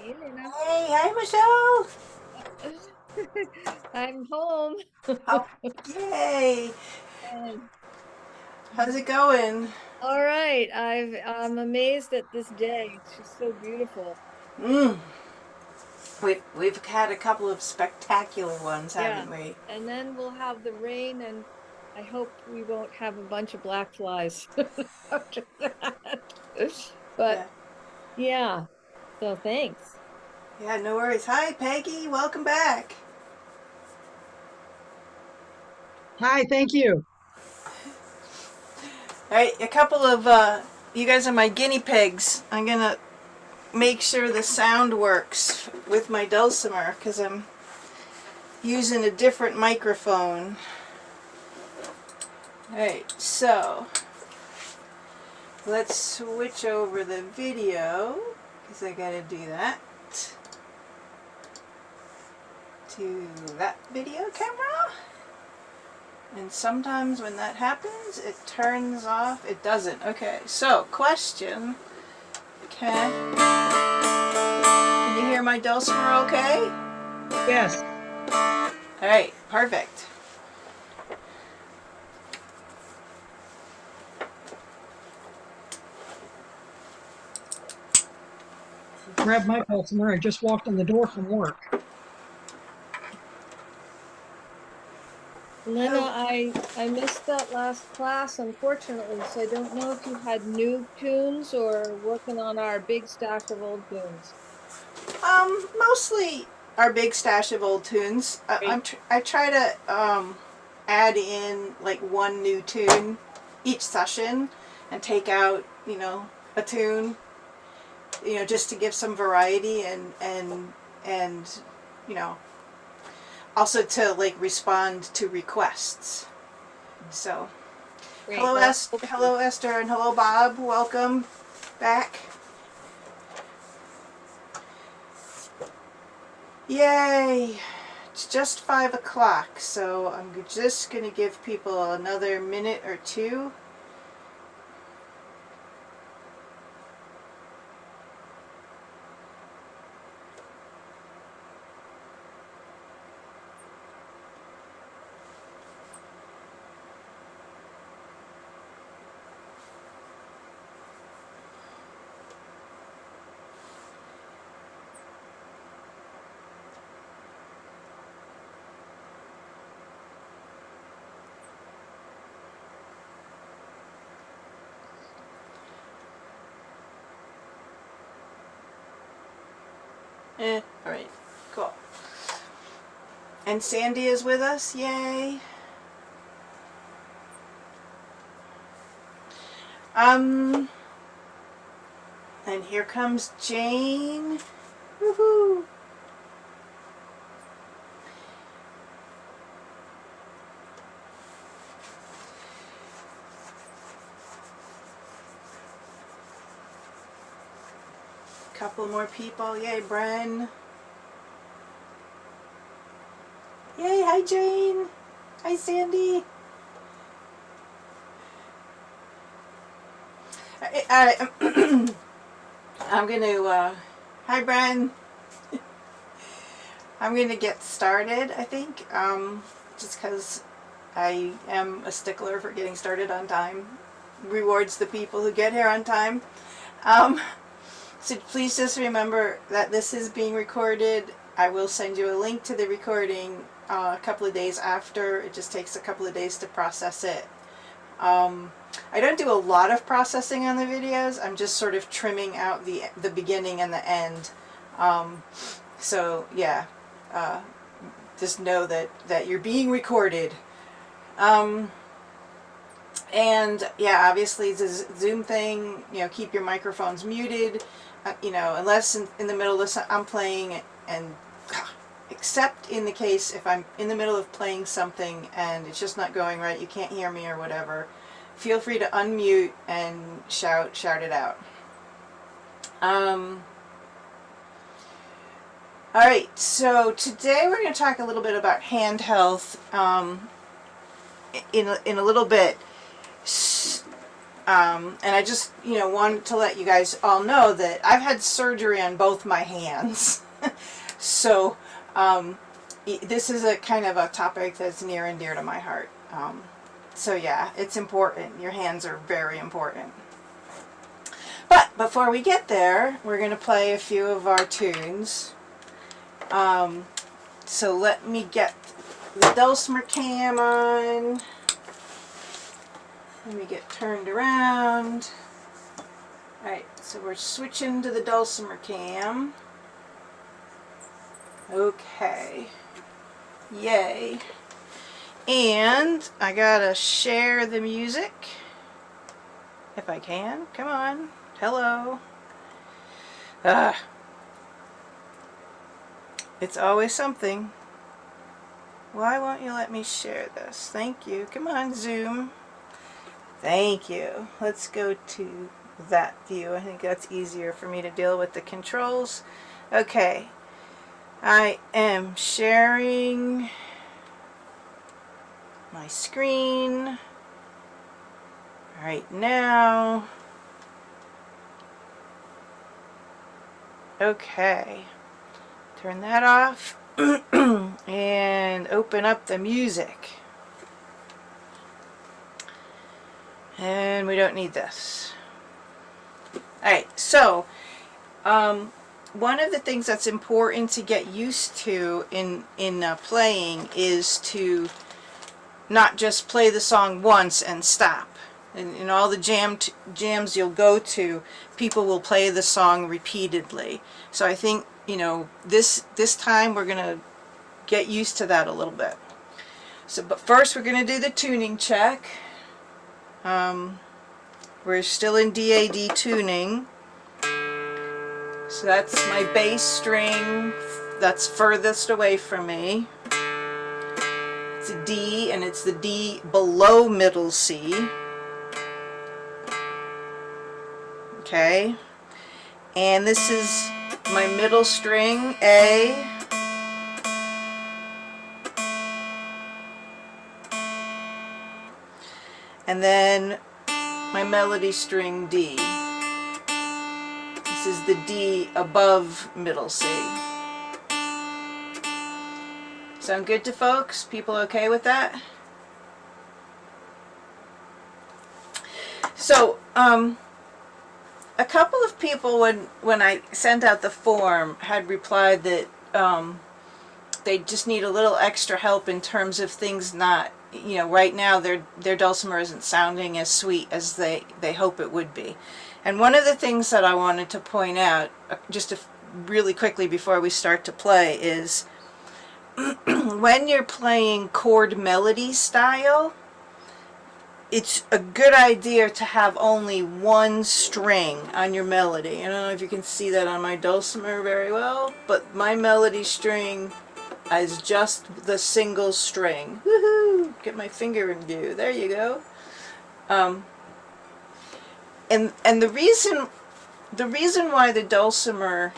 Hey, Lynna. Hey, hi Michelle. I'm home. How, yay. And How's it going? all right, I'm amazed at this day. It's just so beautiful. Mm, we've had a couple of spectacular ones, Yeah. haven't we? And then we'll have the rain, and I hope we won't have a bunch of black flies after that. But Yeah. yeah, so thanks. Yeah, no worries. Hi Peggy, welcome back. Hi, thank you. All right, a couple of you guys are my guinea pigs. I'm gonna make sure the sound works with my dulcimer because I'm using a different microphone. All right, so let's switch over the video because I gotta do that to that video camera. And sometimes when that happens, it turns off. It doesn't. Okay, so question. Can you hear my dulcimer okay? Yes, Alright, perfect. grab my Dulcimer. I just walked in the door from work. Lynna, Oh, I missed that last class, unfortunately, so I don't know if you had new tunes or working on our big stash of old tunes. mostly our big stash of old tunes. Great. I try to add in like one new tune each session and take out, a tune, just to give some variety and you know, also to like respond to requests. So, Great. Well, I hope Hello Esther, and hello Bob. Welcome back. Yay! It's just 5 o'clock, so I'm just gonna give people another minute or two. Alright, cool. And Sandy is with us, yay! Um, and here comes Jane. Woohoo! Couple more people, yay, Bren. Yay, hi Jane! Hi Sandy! I'm gonna, hi Bren! I'm gonna get started, I think, just because I am a stickler for getting started on time. Rewards the people who get here on time. Um, so please just remember that this is being recorded. I will send you a link to the recording a couple of days after. It just takes a couple of days to process it. I don't do a lot of processing on the videos. I'm just sort of trimming out the beginning and the end. So yeah, uh, just know that you're being recorded. Um, and yeah, obviously the Zoom thing, keep your microphones muted, unless in the middle of I'm playing, and except in the case if I'm in the middle of playing something and it's just not going right, you can't hear me or whatever, feel free to unmute and shout it out. All right, so today we're going to talk a little bit about hand health in a little bit. And I just, wanted to let you guys all know that I've had surgery on both my hands. So, this is a kind of a topic that's near and dear to my heart. So yeah, it's important. Your hands are very important. But before we get there, we're going to play a few of our tunes. So let me get the dulcimer cam on. Let me get turned around. Alright, so we're switching to the dulcimer cam. Okay. Yay. And I gotta share the music. If I can. Come on. Hello. It's always something. Why won't you let me share this? Thank you. Come on, Zoom. Thank you. Let's go to that view. I think that's easier for me to deal with the controls. Okay. I am sharing my screen right now. Okay. Turn that off and open up the music. And we don't need this. Alright, so one of the things that's important to get used to in playing is to not just play the song once and stop. In all the jams you'll go to, people will play the song repeatedly. So I think, this time we're going to get used to that a little bit. So, but first we're going to do the tuning check. We're still in DAD tuning. So that's my bass string that's furthest away from me. It's a D, and it's the D below middle C. Okay. And this is my middle string, A. And then my melody string, D. This is the D above middle C. Sound good to folks? People okay with that? So, a couple of people when I sent out the form had replied that they just need a little extra help in terms of things not, right now their dulcimer isn't sounding as sweet as they hope it would be. And one of the things that I wanted to point out, just really quickly before we start to play, is when you're playing chord melody style, it's a good idea to have only one string on your melody. I don't know if you can see that on my dulcimer very well, but my melody string is just the single string. Woohoo! Get my finger in view. There you go. And the reason why the dulcimer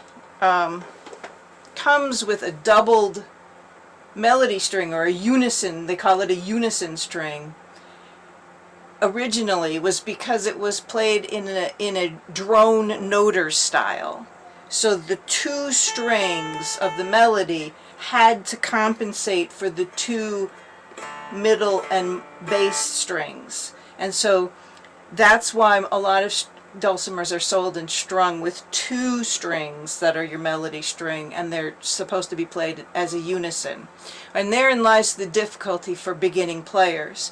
comes with a doubled melody string, or a unison, they call it a unison string, originally was because it was played in a drone noter style. So the two strings of the melody had to compensate for the two middle and bass strings. And so that's why a lot of dulcimers are sold and strung with two strings that are your melody string, and they're supposed to be played as a unison. And therein lies the difficulty for beginning players.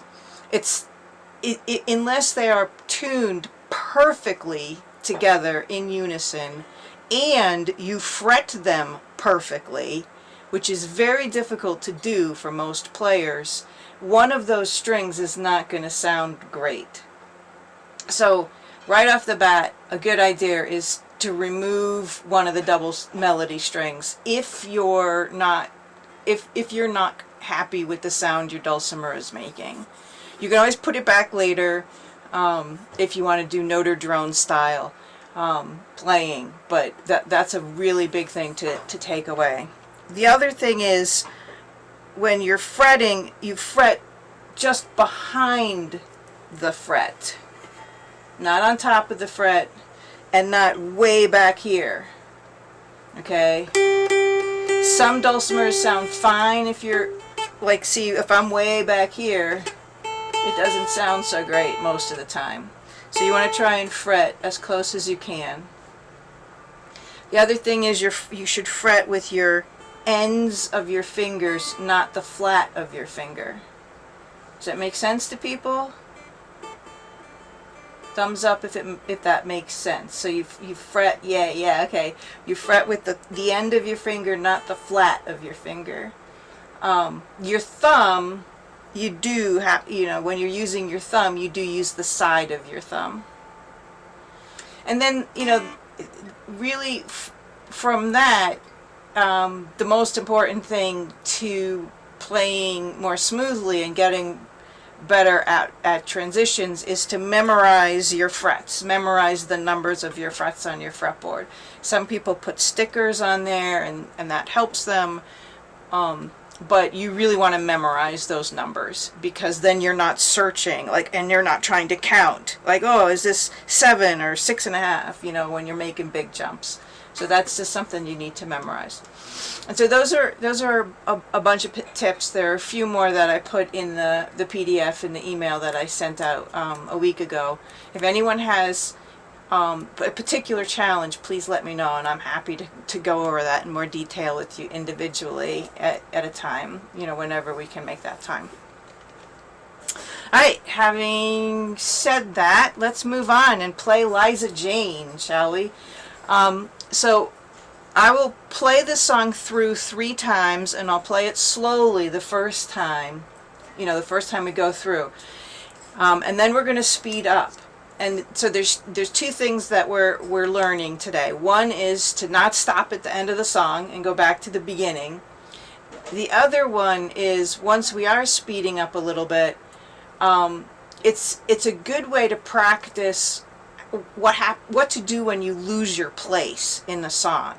Unless they are tuned perfectly together in unison and you fret them perfectly, which is very difficult to do for most players, one of those strings is not going to sound great. So right off the bat, a good idea is to remove one of the double melody strings if you're not happy with the sound your dulcimer is making. You can always put it back later if you want to do noter drone style playing, but that's a really big thing to take away. The other thing is, when you're fretting, you fret just behind the fret. not on top of the fret, and not way back here. Okay? Some dulcimers sound fine if you're, like, see, if I'm way back here, it doesn't sound so great most of the time. So you want to try and fret as close as you can. The other thing is you should fret with your ends of your fingers, not the flat of your finger. Does that make sense to people? Thumbs up if that makes sense. So you fret, yeah, okay. You fret with the end of your finger, not the flat of your finger. Your thumb, you do have, when you're using your thumb, you do use the side of your thumb. And then, really from that, the most important thing to playing more smoothly and getting better at transitions is to memorize your frets, memorize the numbers of your frets on your fretboard. Some people put stickers on there and that helps them, but you really want to memorize those numbers, because then you're not searching, and you're not trying to count, oh, is this 7 or 6.5, when you're making big jumps. So that's just something you need to memorize. And so those are a bunch of tips. There are a few more that I put in the PDF in the email that I sent out a week ago. If anyone has a particular challenge, please let me know, and I'm happy to go over that in more detail with you individually at a time, whenever we can make that time. Alright, having said that, let's move on and play Liza Jane, shall we? So I will play this song through 3 times, and I'll play it slowly the first time, the first time we go through. And then we're going to speed up. And so there's 2 things that we're learning today. One is to not stop at the end of the song and go back to the beginning. The other one is, once we are speeding up a little bit, it's a good way to practice what to do when you lose your place in the song.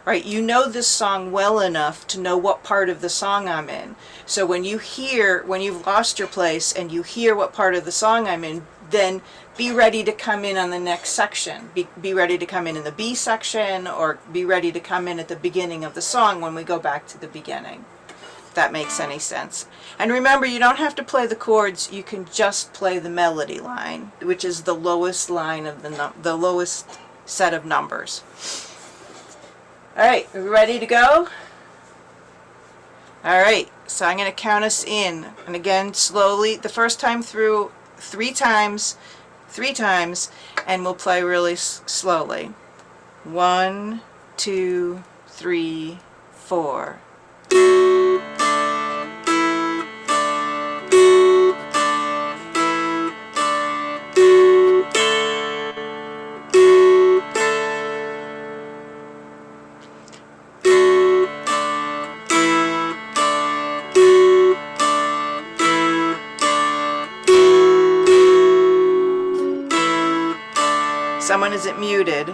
Right? You know this song well enough to know what part of the song I'm in. So when you've lost your place and you hear what part of the song I'm in, then be ready to come in on the next section. Be ready to come in the B section, or be ready to come in at the beginning of the song when we go back to the beginning. If that makes any sense. And remember, you don't have to play the chords, you can just play the melody line, which is the lowest line of the lowest set of numbers. Alright, are we ready to go? Alright, so I'm going to count us in. And again, slowly, the first time through 3 times, and we'll play really slowly. 1, 2, 3, 4. Someone isn't muted.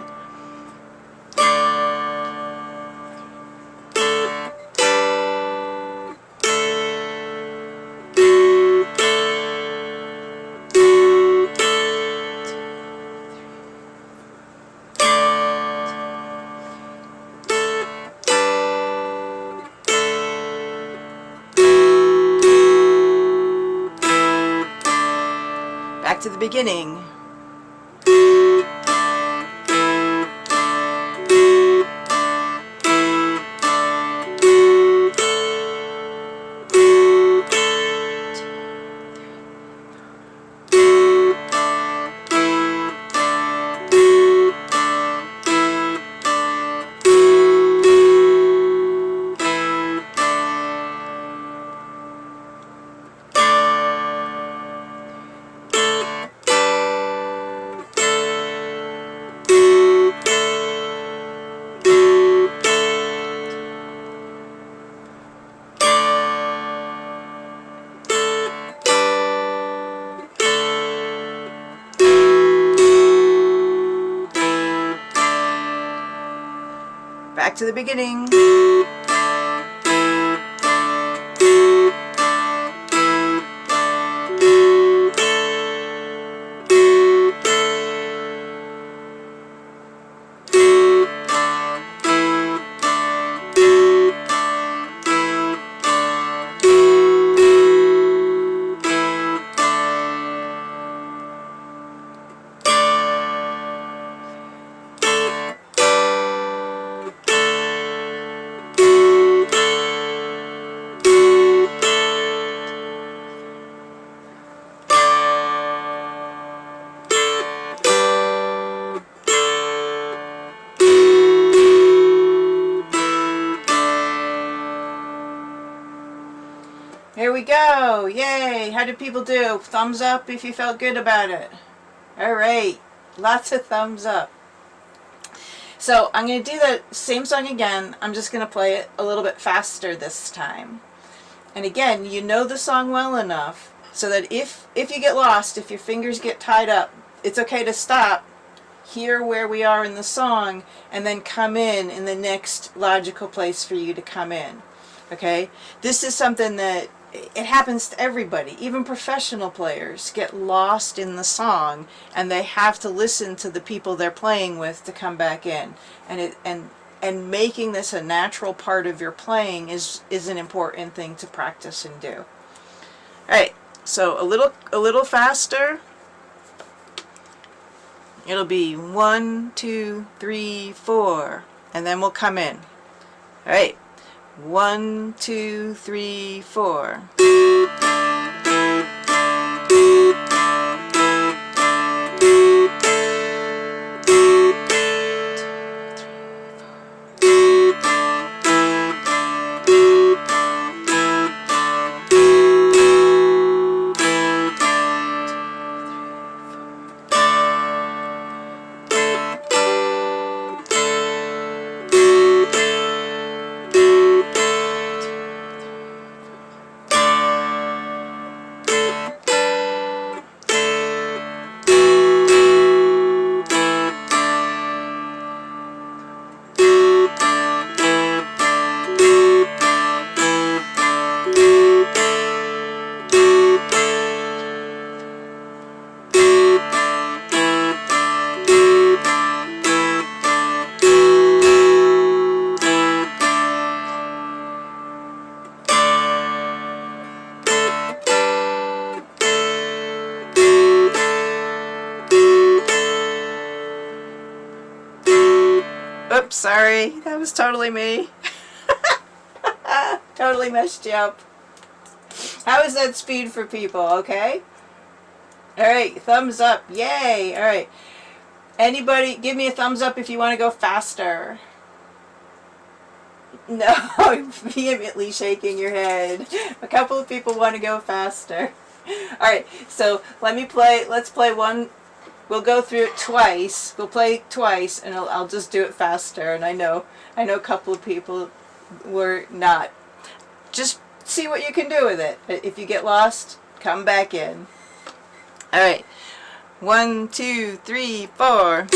Back to the beginning. Back to the beginning. we go. Yay. How did people do? Thumbs up if you felt good about it. All right. Lots of thumbs up. So I'm going to do the same song again. I'm just going to play it a little bit faster this time. And again, you know the song well enough so that if you get lost, if your fingers get tied up, it's okay to stop, hear where we are in the song, and then come in the next logical place for you to come in. Okay? This is something that it happens to everybody. Even professional players get lost in the song, and they have to listen to the people they're playing with to come back in. And making this a natural part of your playing is an important thing to practice and do. All right, so a little faster. It'll be 1, 2, 3, 4, and then we'll come in. All right, 1, 2, 3, 4. Oops, sorry. That was totally me. Totally messed you up. How is that speed for people, okay? Alright, thumbs up. Yay! Alright. Anybody, give me a thumbs up if you want to go faster. No, vehemently shaking your head. A couple of people want to go faster. Alright, so let's play one. We'll go through it twice. We'll play twice, and I'll just do it faster. And I know a couple of people were not. Just see what you can do with it. If you get lost, come back in. All right, 1, 2, 3, 4.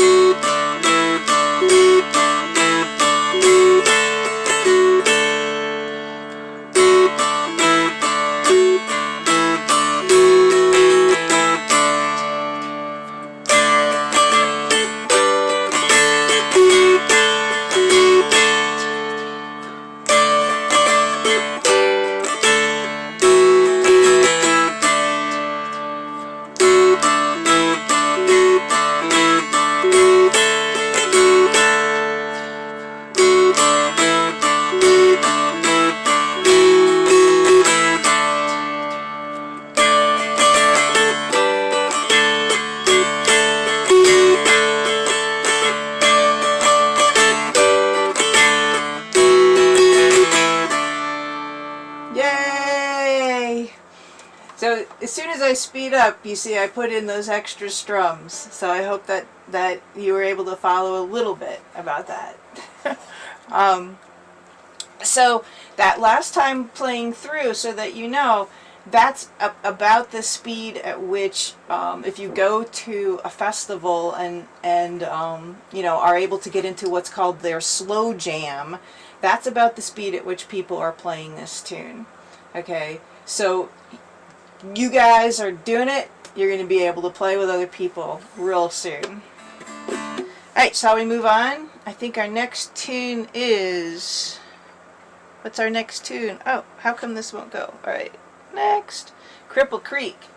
So as soon as I speed up, you see I put in those extra strums. So I hope that you were able to follow a little bit about that. So that last time playing through, so that you know, that's about the speed at which if you go to a festival and you know, are able to get into what's called their slow jam, that's about the speed at which people are playing this tune. Okay, so you guys are doing it. You're going to be able to play with other people real soon. Alright, shall we move on? I think our next tune is... What's our next tune? Oh, how come this won't go? Alright, next. Cripple Creek.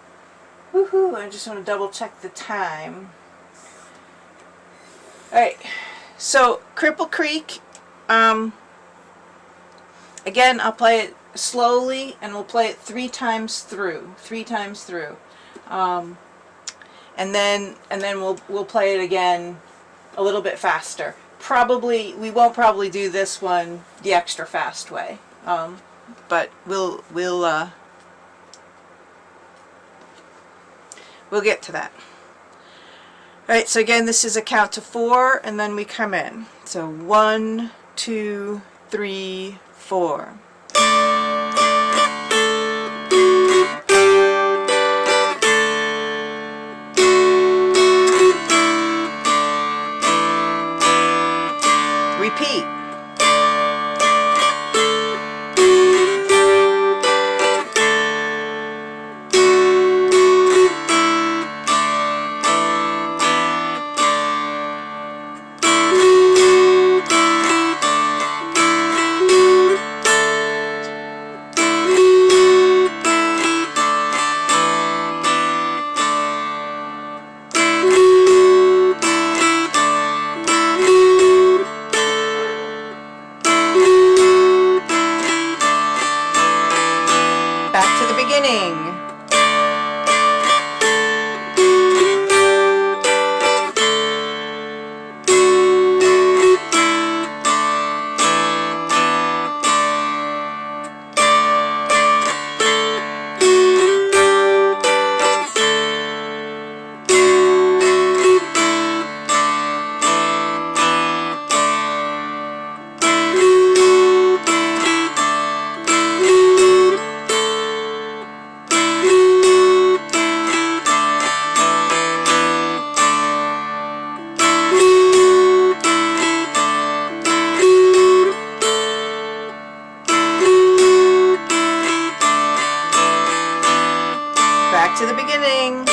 Woohoo, I just want to double check the time. Alright, so Cripple Creek, again, I'll play it slowly, and we'll play it 3 times through. And then we'll play it again a little bit faster. We won't probably do this one the extra fast way, but we'll We'll get to that. Alright, so again, this is a count to 4, and then we come in. So 1, 2, 3, 4. Repeat. Back to the beginning. Back to the beginning.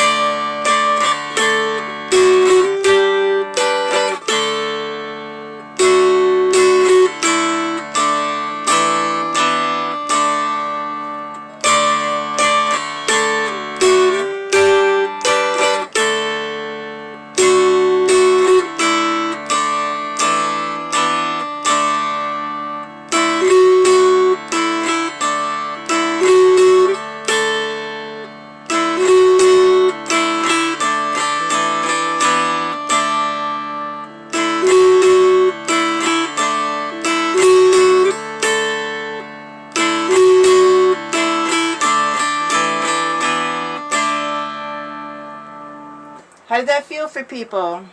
How did that feel for people?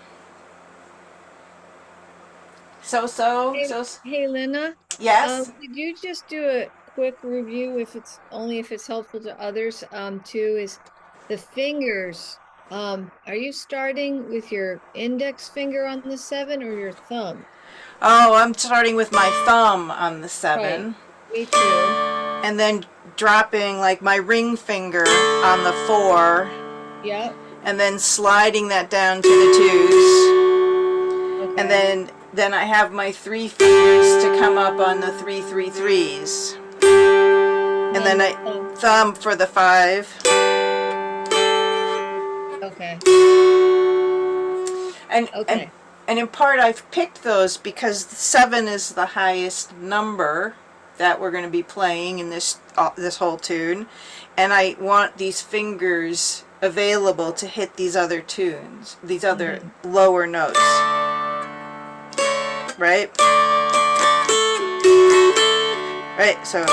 Hey, Lynna. Yes? Could you just do a quick review, if it's helpful to others, too, is the fingers. Are you starting with your index finger on the 7 or your thumb? Oh, I'm starting with my thumb on the Right. 7. Me too. And then dropping like my ring finger on the 4. Yep. And then sliding that down to the 2s. Okay. And then I have my 3 fingers to come up on the 3 3 3s. And then I thumb for the 5. Okay. And Okay. and in part I've picked those because 7 is the highest number that we're going to be playing in this whole tune, and I want these fingers available to hit these other tunes, these other lower notes. Right? Right, so.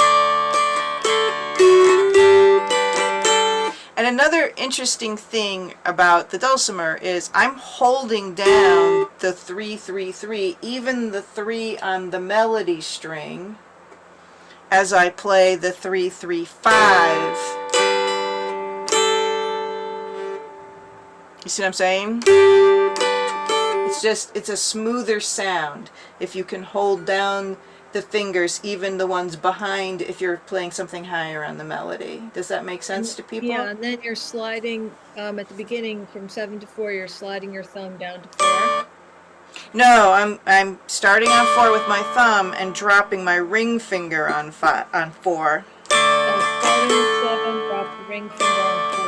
And another interesting thing about the dulcimer is I'm holding down the 3 3 3, even the 3 on the melody string, as I play the 3 3 5. You see what I'm saying? It's a smoother sound if you can hold down the fingers, even the ones behind, if you're playing something higher on the melody. Does that make sense to people? Yeah, and then you're sliding, at the beginning from 7 to 4, you're sliding your thumb down to 4. No, I'm starting on 4 with my thumb and dropping my ring finger on 4. Oh, starting with 7, drop the ring finger on 4.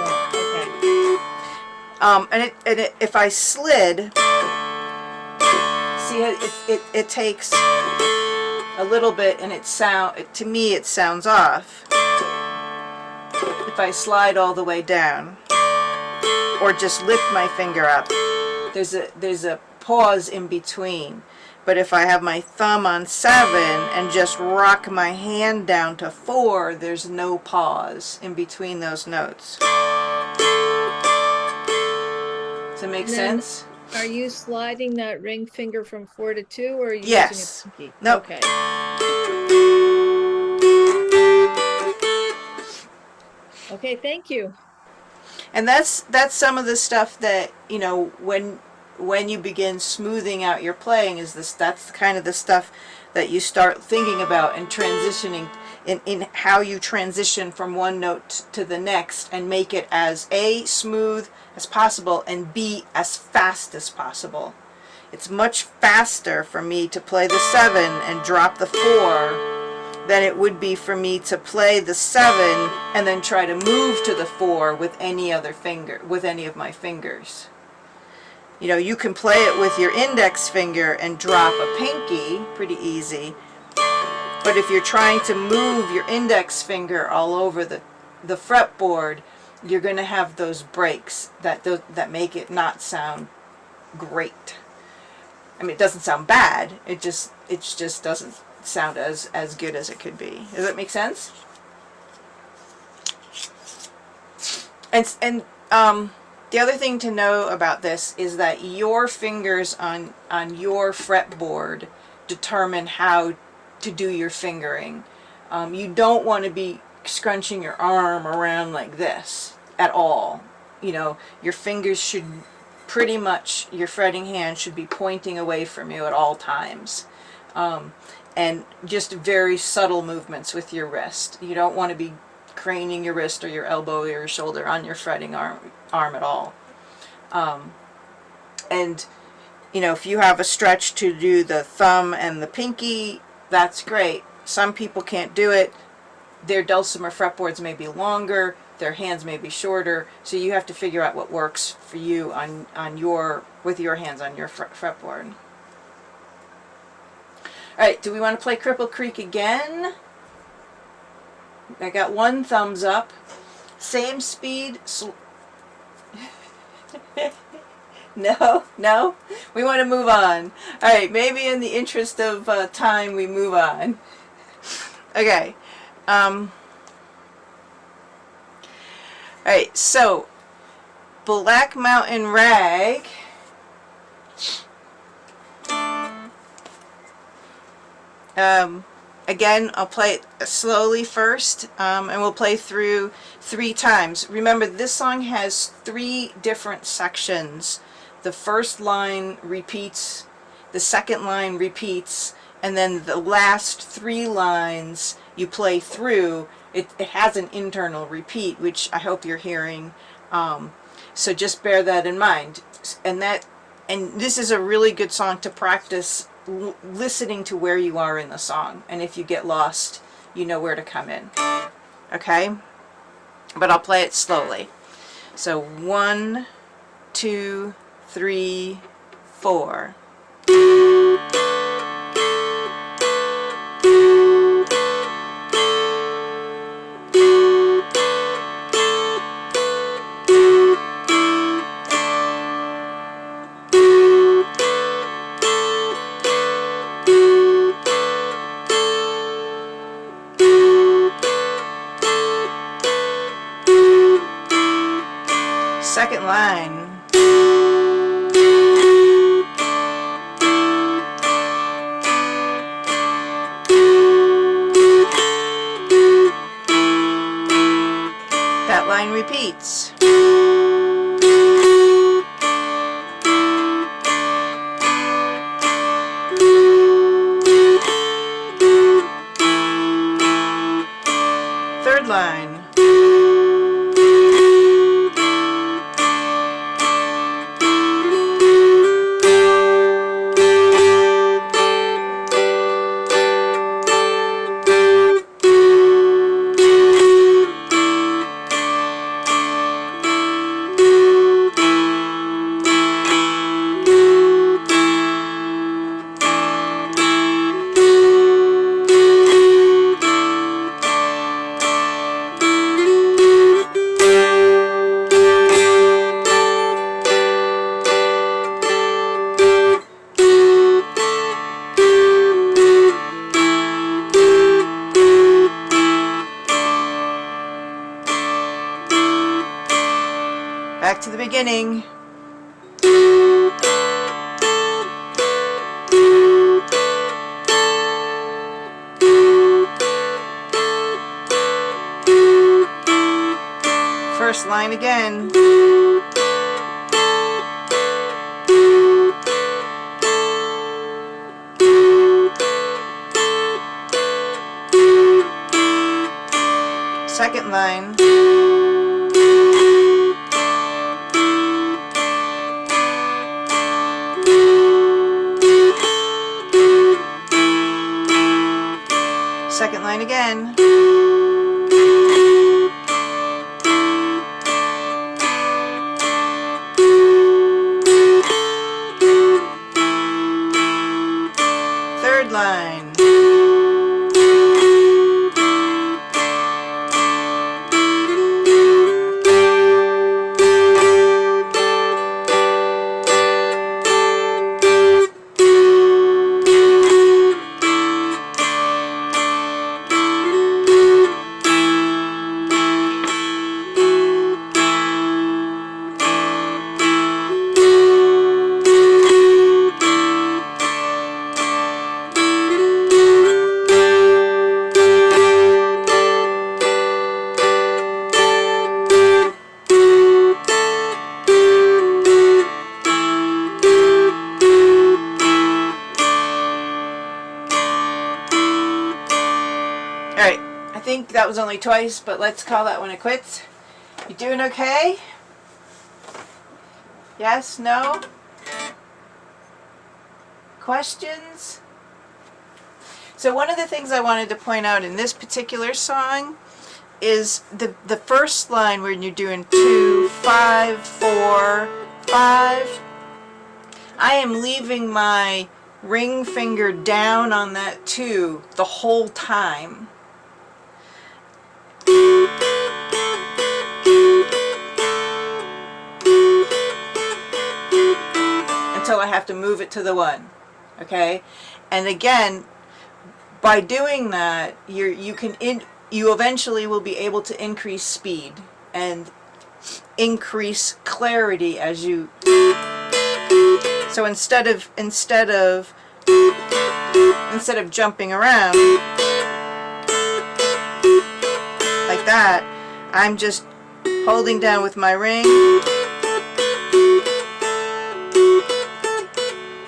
Okay. And if I slid, see, it takes a little bit, and to me it sounds off if I slide all the way down or just lift my finger up. There's a pause in between. But if I have my thumb on 7 and just rock my hand down to 4, there's no pause in between those notes. Does that make And then sense? are you sliding that ring finger from 4 to 2, or are you using Yes. a pinky? Nope. Okay. Okay, thank you. And that's some of the stuff that, you know, when you begin smoothing out your playing, is this, that's kind of the stuff that you start thinking about and transitioning in how you transition from one note to the next and make it as A, smooth as possible, and B, as fast as possible. It's much faster for me to play the 7 and drop the 4 than it would be for me to play the 7 and then try to move to the 4 with any other finger, with any of my fingers. You know, you can play it with your index finger and drop a pinky, pretty easy. But if you're trying to move your index finger all over the fretboard, you're going to have those breaks that make it not sound great. I mean, it doesn't sound bad. It just doesn't sound as good as it could be. Does that make sense? And the other thing to know about this is that your fingers on your fretboard determine how to do your fingering. You don't want to be scrunching your arm around like this at all. You know, your fingers should pretty much, your fretting hand should be pointing away from you at all times. And just very subtle movements with your wrist. You don't want to be craning your wrist or your elbow or your shoulder on your fretting arm at all. And, you know, if you have a stretch to do the thumb and the pinky, that's great. Some people can't do it. Their dulcimer fretboards may be longer, their hands may be shorter, so you have to figure out what works for you with your hands on your fretboard. Alright, do we want to play Cripple Creek again? I got 1 thumbs up. Same speed. No? We want to move on. Alright, maybe in the interest of time we move on. Okay. Alright, so Black Mountain Rag. Again, I'll play it slowly first, and we'll play through 3 times. Remember, this song has 3 different sections. The first line repeats, the second line repeats, and then the last 3 lines you play through. It has an internal repeat, which I hope you're hearing. So just bear that in mind. And this is a really good song to practice listening to where you are in the song, and if you get lost, you know where to come in. Okay? But I'll play it slowly. So 1, 2, 3, 4. Second line. That line repeats. Third line. Back to the beginning. first line again. Second line. Second line again. Third line. Alright, I think that was only twice, but let's call that one a quits. You doing okay? Yes? No? Questions? So one of the things I wanted to point out in this particular song is the first line when you're doing 2, 5, 4, 5. I am leaving my ring finger down on that 2 the whole time. Until I have to move it to the 1. Okay? And again, by doing that, you eventually will be able to increase speed and increase clarity as you. So instead of jumping around like that, I'm just holding down with my ring.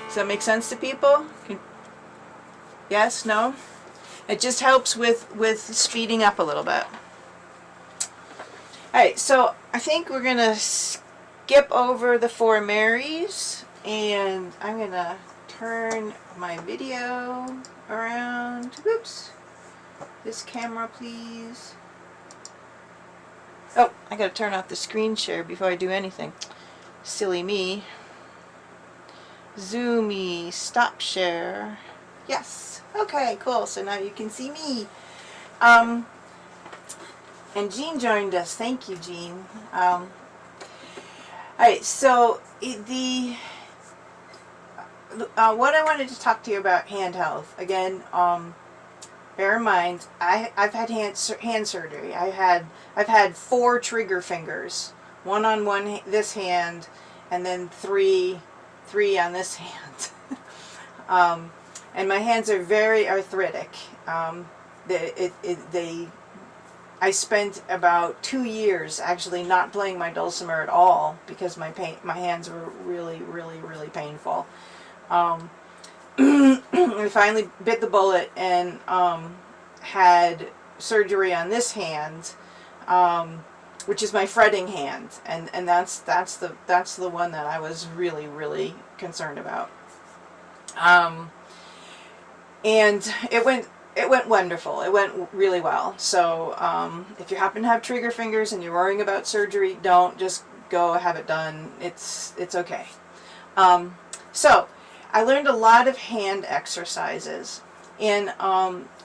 Does that make sense to people? Yes? No? It just helps with speeding up a little bit. Alright, so I think we're going to skip over the 4 Marys, and I'm going to turn my video around. Oops. This camera, please. Oh, I got to turn off the screen share before I do anything. Silly me. Zoomy, stop share. Yes. Okay, cool. So now you can see me. And Jean joined us. Thank you, Jean. Alright, so what I wanted to talk to you about hand health. Again, bear in mind, I've had hand surgery. I've had 4 trigger fingers. 1 on this hand, and then 3 on this hand. And my hands are very arthritic. I spent about 2 years actually not playing my dulcimer at all because my hands were really, really, really painful. I finally bit the bullet and had surgery on this hand, which is my fretting hand, and that's the one that I was really, really concerned about. And it went wonderful. It went really well. So if you happen to have trigger fingers and you're worrying about surgery, don't just go have it done. It's okay. So I learned a lot of hand exercises. And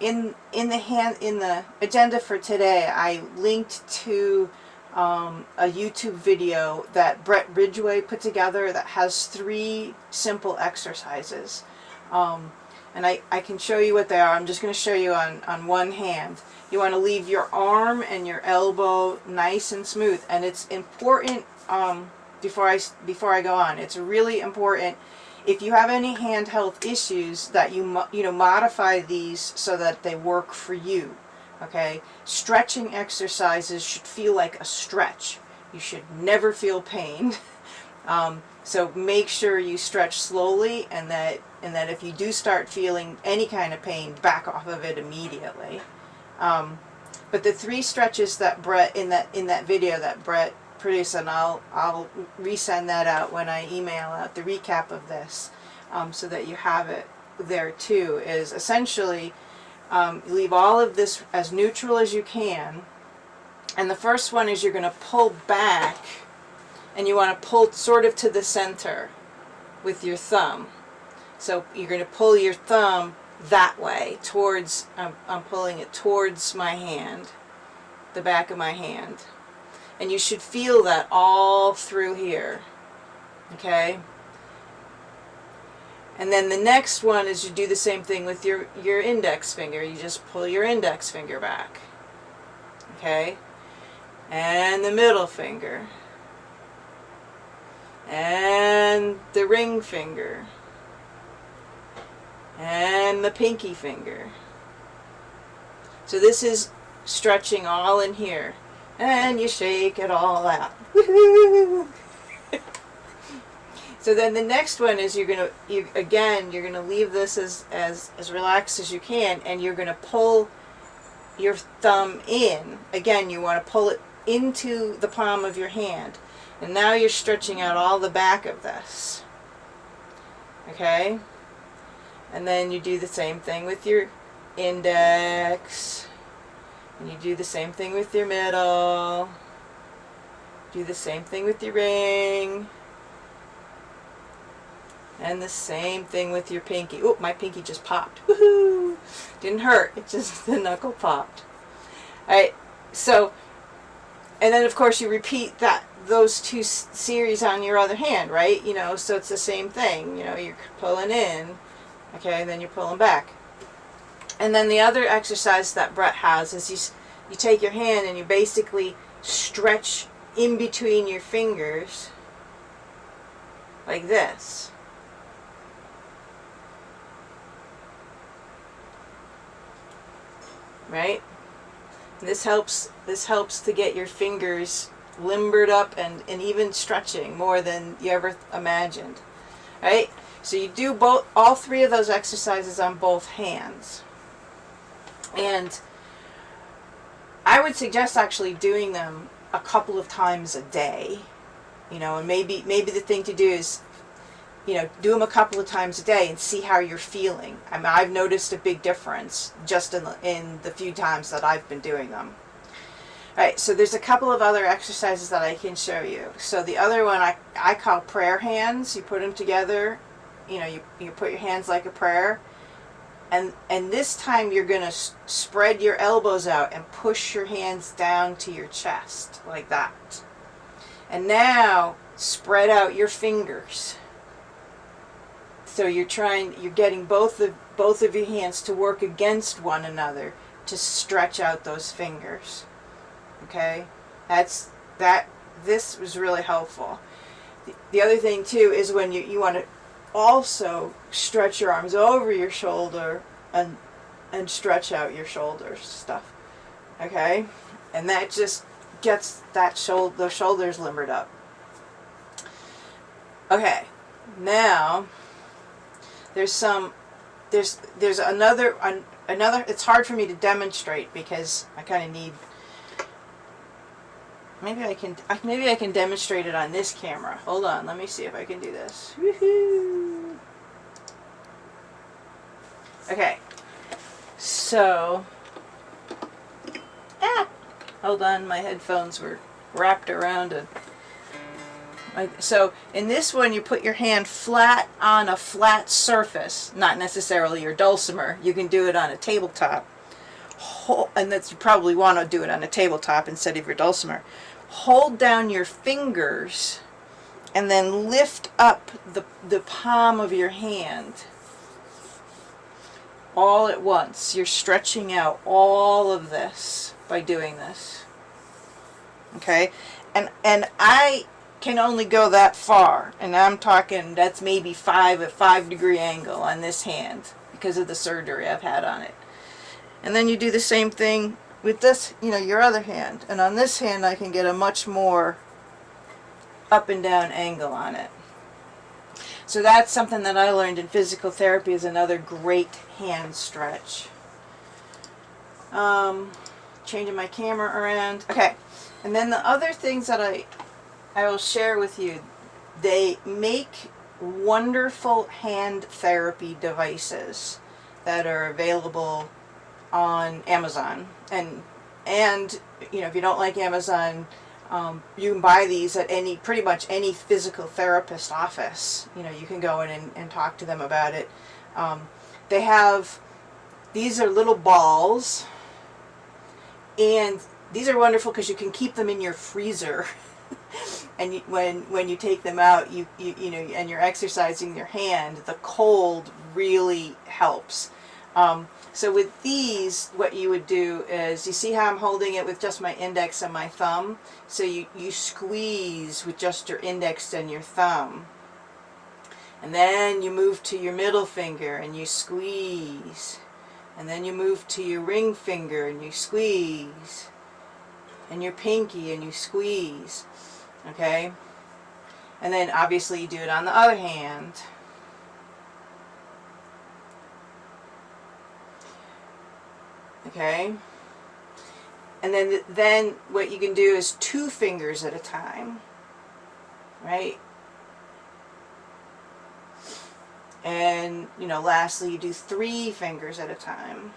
in the agenda for today, I linked to a YouTube video that Brett Ridgway put together that has 3 simple exercises. And I can show you what they are. I'm just going to show you on one hand. You want to leave your arm and your elbow nice and smooth. And it's important, before I go on, it's really important if you have any hand health issues that you modify these so that they work for you. Okay? Stretching exercises should feel like a stretch. You should never feel pain. So make sure you stretch slowly, and that if you do start feeling any kind of pain, back off of it immediately. But the 3 stretches that Brett in that video that Brett produced, and I'll resend that out when I email out the recap of this, so that you have it there too. Is essentially you leave all of this as neutral as you can, and the first one is you're going to pull back, and you want to pull sort of to the center with your thumb. So you're going to pull your thumb that way towards, I'm pulling it towards my hand, the back of my hand. And you should feel that all through here, okay? And then the next one is you do the same thing with your index finger. You just pull your index finger back, okay? And the middle finger. And the ring finger. And the pinky finger. So this is stretching all in here. And you shake it all out. So then the next one is you're gonna leave this as relaxed as you can, and you're gonna pull your thumb in. Again, you want to pull it into the palm of your hand. And now you're stretching out all the back of this. Okay? And then you do the same thing with your index. And you do the same thing with your middle. Do the same thing with your ring. And the same thing with your pinky. Oh, my pinky just popped. Woohoo! Didn't hurt. It just, the knuckle popped. Alright, so, and then of course you repeat those 2 series on your other hand, right? You know, so it's the same thing. You know, you're pulling in, okay, and then you're pulling back. And then the other exercise that Brett has is you take your hand and you basically stretch in between your fingers like this. Right? And this helps to get your fingers limbered up and even stretching more than you ever imagined. Right? So you do all 3 of those exercises on both hands. And I would suggest actually doing them a couple of times a day. You know, and maybe the thing to do is, you know, do them a couple of times a day and see how you're feeling. I mean, I've noticed a big difference just in the few times that I've been doing them. Alright, so there's a couple of other exercises that I can show you. So the other one I call prayer hands. You put them together, you know, you put your hands like a prayer. And this time you're going to spread your elbows out and push your hands down to your chest, like that. And now spread out your fingers. So you're getting both of your hands to work against one another to stretch out those fingers. Okay? This was really helpful. The other thing too is when you want to also stretch your arms over your shoulder and stretch out your shoulders stuff. Okay? And that just gets those shoulders limbered up. Okay. Now there's another it's hard for me to demonstrate because I kind of need, maybe I can demonstrate it on this camera. Hold on, let me see if I can do this. Woohoo! Okay, so, hold on, my headphones were wrapped around a, so in this one you put your hand flat on a flat surface, not necessarily your dulcimer. You can do it on a tabletop, and that's, you probably want to do it on a tabletop instead of your dulcimer. Hold down your fingers and then lift up the palm of your hand all at once. You're stretching out all of this by doing this. Okay? And I can only go that far, and I'm talking that's maybe a 5-degree angle on this hand because of the surgery I've had on it. And then you do the same thing with this, you know, your other hand. And on this hand I can get a much more up and down angle on it. So that's something that I learned in physical therapy, is another great hand stretch. Changing my camera around. Okay, and then the other things that I will share with you, they make wonderful hand therapy devices that are available on Amazon. And you know, if you don't like Amazon, you can buy these at pretty much any physical therapist office. You know, you can go in and talk to them about it. They have, these are little balls, and these are wonderful because you can keep them in your freezer. And when you take them out, you know, and you're exercising your hand, the cold really helps. So with these, what you would do is, you see how I'm holding it with just my index and my thumb? So you squeeze with just your index and your thumb. And then you move to your middle finger and you squeeze. And then you move to your ring finger and you squeeze. And your pinky and you squeeze. Okay? And then obviously you do it on the other hand. Okay? And then what you can do is 2 fingers at a time. Right? And, you know, lastly you do 3 fingers at a time.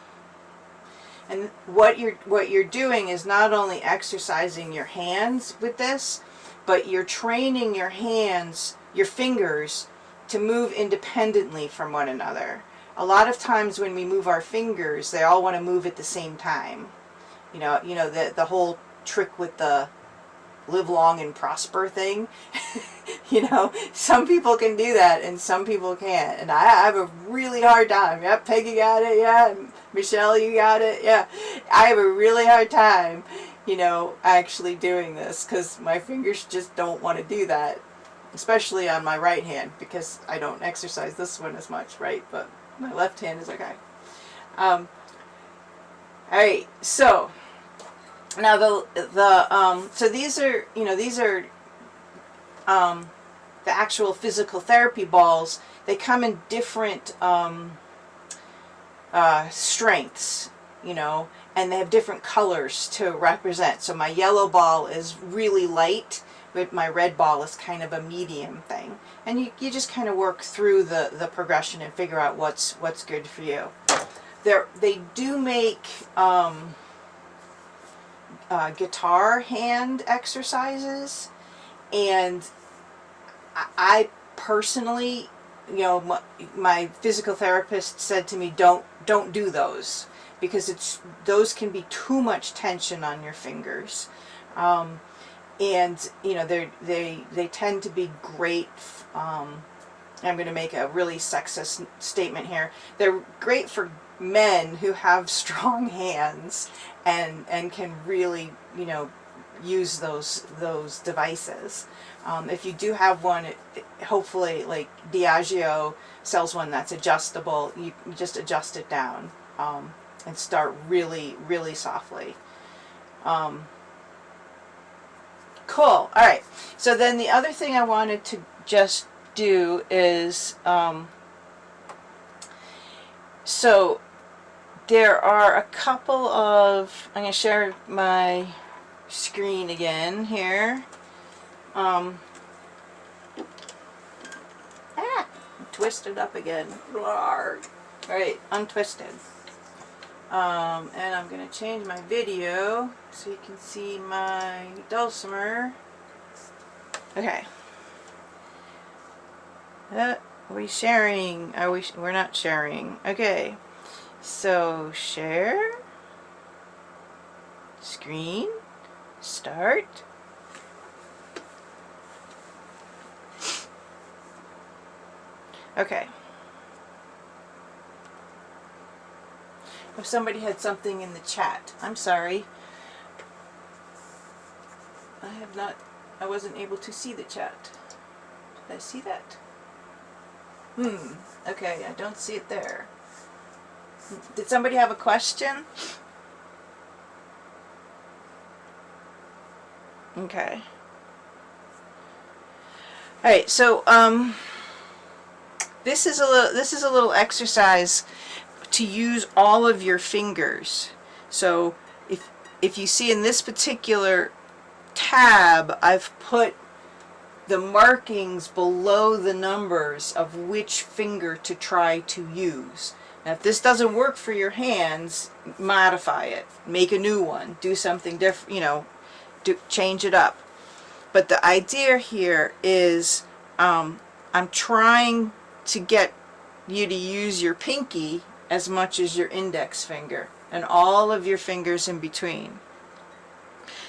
And what you're doing is not only exercising your hands with this, but you're training your hands, your fingers, to move independently from one another. A lot of times when we move our fingers, they all want to move at the same time. You know the whole trick with the live long and prosper thing. You know, some people can do that and some people can't. And I have a really hard time. Yep, Peggy got it. Yeah, Michelle, you got it. Yeah, I have a really hard time, you know, actually doing this because my fingers just don't want to do that, especially on my right hand because I don't exercise this one as much, right? But my left hand is okay. All right, so now so these are, you know, these are the actual physical therapy balls. They come in different strengths, you know, and they have different colors to represent. So my yellow ball is really light, but my red ball is kind of a medium thing. And you just kind of work through the progression and figure out what's good for you. They do make guitar hand exercises, and I personally, you know, my physical therapist said to me, don't do those because those can be too much tension on your fingers, and you know they tend to be great. I'm going to make a really sexist statement here. They're great for men who have strong hands and can really, you know, use those devices. If you do have one, hopefully, like Diageo sells one that's adjustable. You just adjust it down and start really, really softly. Cool. All right. So then the other thing I wanted to just do is, so there are a couple of, I'm going to share my screen again here. Twisted up again. Alright, untwisted. And I'm going to change my video so you can see my dulcimer. Okay. Are we sharing? We're not sharing. Okay. So, share. Screen. Start. Okay. If somebody had something in the chat, I'm sorry. I wasn't able to see the chat. Did I see that? Okay, I don't see it there. Did somebody have a question? Okay. All right, so this is a little exercise to use all of your fingers. So if you see in this particular tab, I've put the markings below the numbers of which finger to try to use. Now, if this doesn't work for your hands, modify it. Make a new one. Do something different, change it up. But the idea here is I'm trying to get you to use your pinky as much as your index finger and all of your fingers in between.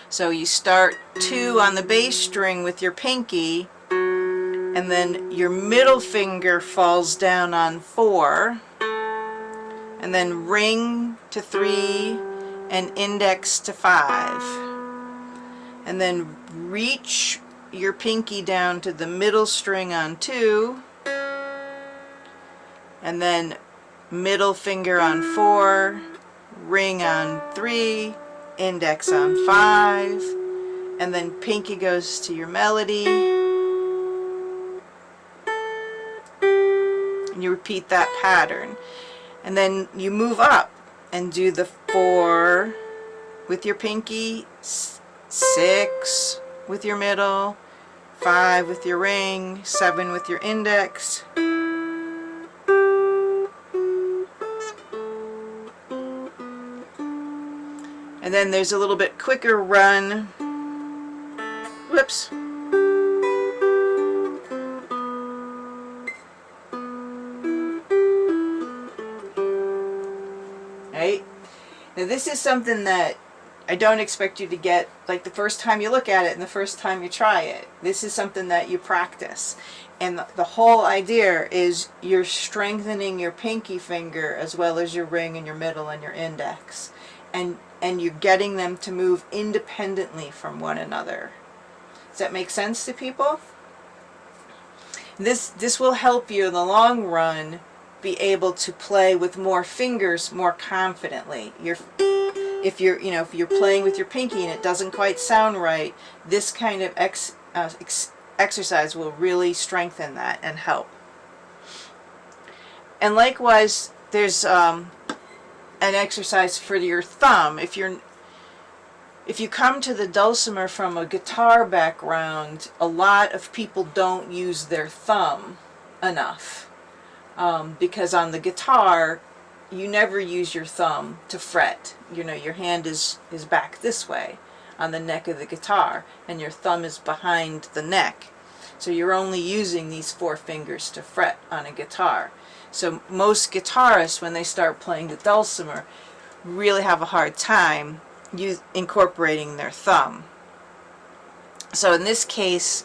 So you start 2 on the bass string with your pinky, and then your middle finger falls down on 4, and then ring to 3 and index to 5. And then reach your pinky down to the middle string on 2, and then middle finger on 4, ring on 3, index on 5, and then pinky goes to your melody, and you repeat that pattern. And then you move up and do the 4 with your pinky, 6 with your middle, 5 with your ring, 7 with your index. And then there's a little bit quicker run. Whoops. Right? Now this is something that I don't expect you to get like the first time you look at it and the first time you try it. This is something that you practice. And the whole idea is you're strengthening your pinky finger as well as your ring and your middle and your index. And you're getting them to move independently from one another. Does that make sense to people? This will help you in the long run be able to play with more fingers more confidently. If you're playing with your pinky and it doesn't quite sound right, this kind of exercise will really strengthen that and help. And likewise, there's an exercise for your thumb. If you come to the dulcimer from a guitar background, a lot of people don't use their thumb enough, because on the guitar you never use your thumb to fret. Your hand is back this way on the neck of the guitar and your thumb is behind the neck, so you're only using these 4 fingers to fret on a guitar. So most guitarists, when they start playing the dulcimer, really have a hard time incorporating their thumb. So in this case,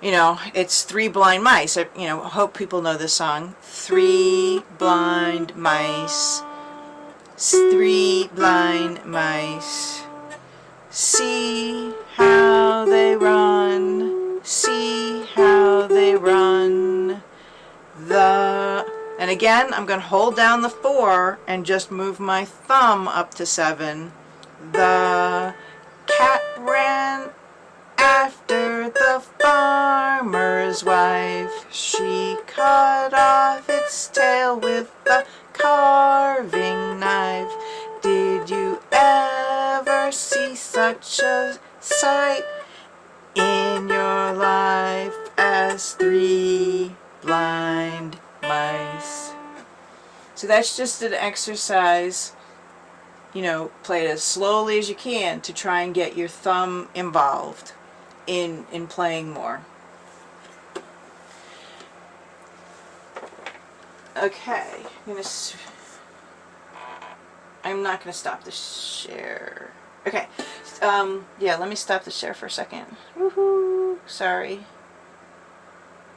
it's 3 blind mice. I hope people know this song. 3 blind mice, 3 blind mice, see how they run, see how they run. And again, I'm going to hold down the 4 and just move my thumb up to 7. The cat ran after the farmer's wife. She cut off its tail with a carving knife. Did you ever see such a sight in your life as 3 blind mice? So that's just an exercise, play it as slowly as you can to try and get your thumb involved in playing more. Okay, I'm not gonna stop the share. Okay, yeah, let me stop the share for a second. Woohoo! Sorry.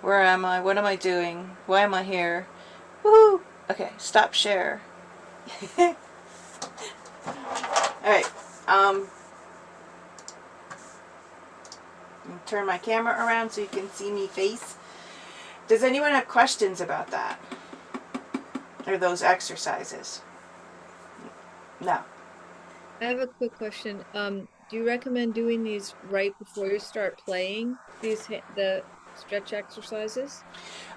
Where am I? What am I doing? Why am I here? Woohoo! Okay, stop share. Alright, turn my camera around so you can see me face. Does anyone have questions about that? Or those exercises? No. I have a quick question. do you recommend doing these right before you start playing the stretch exercises?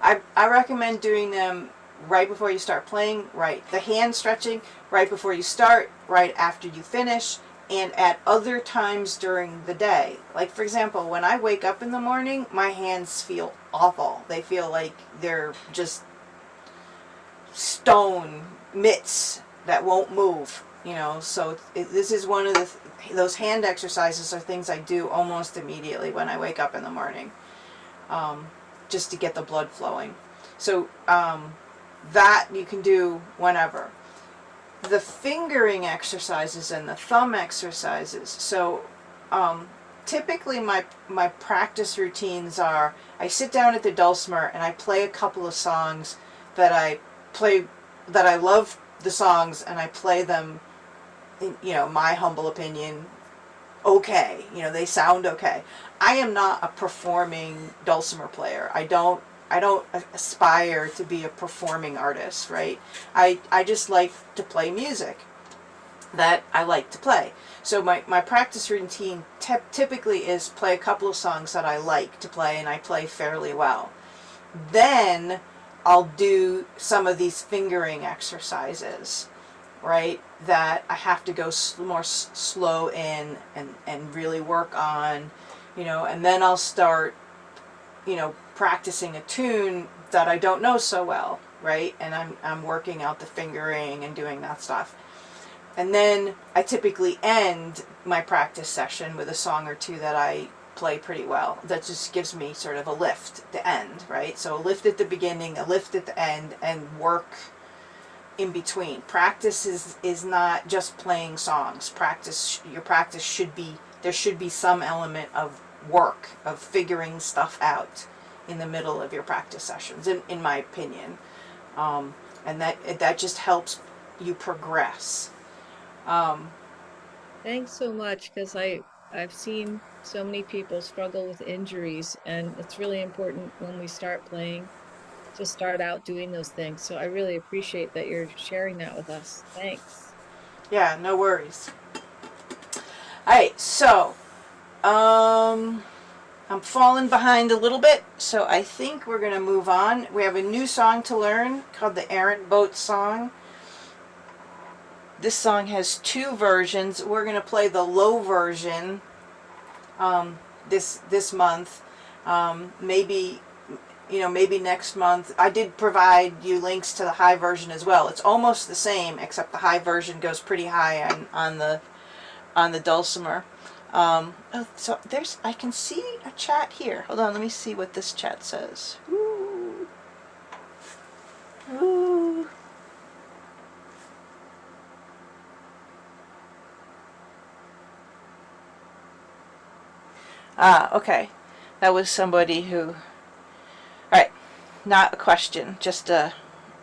I recommend doing them right before you start playing, right? The hand stretching right before you start, right after you finish, and at other times during the day. Like, for example, when I wake up in the morning, my hands feel awful. They feel like they're just stone mitts that won't move, you know. So this is one of those hand exercises are things I do almost immediately when I wake up in the morning, just to get the blood flowing. So that you can do whenever. The fingering exercises and the thumb exercises. So typically my practice routines are, I sit down at the dulcimer and I play a couple of songs that I love the songs, and I play them in, you know, my humble opinion, okay. You know, they sound okay. I am not a performing dulcimer player. I don't aspire to be a performing artist, right? I just like to play music that I like to play. So my practice routine typically is play a couple of songs that I like to play and I play fairly well. Then I'll do some of these fingering exercises, right, that I have to go more slow in and really work on, you know, and then I'll start, you know, practicing a tune that I don't know so well, right, and I'm working out the fingering and doing that stuff. And then I typically end my practice session with a song or two that I play pretty well. That just gives me sort of a lift at the end, right? So a lift at the beginning, a lift at the end, and work in between. Practice is not just playing songs. Your practice should be, there should be some element of work, of figuring stuff out in the middle of your practice sessions, in my opinion. And that just helps you progress. Thanks so much, because I've seen so many people struggle with injuries, and it's really important when we start playing to start out doing those things. So I really appreciate that you're sharing that with us. Thanks. Yeah, no worries. All right, so I'm falling behind a little bit, so I think we're going to move on. We have a new song to learn called the Aran Boat Song. This song has two versions. We're going to play the low version this month. Maybe, you know, maybe next month. I did provide you links to the high version as well. It's almost the same, except the high version goes pretty high on the dulcimer. Oh, so I can see a chat here. Hold on, let me see what this chat says. Ooh. Ooh. Okay. That was somebody who... Alright, not a question, just a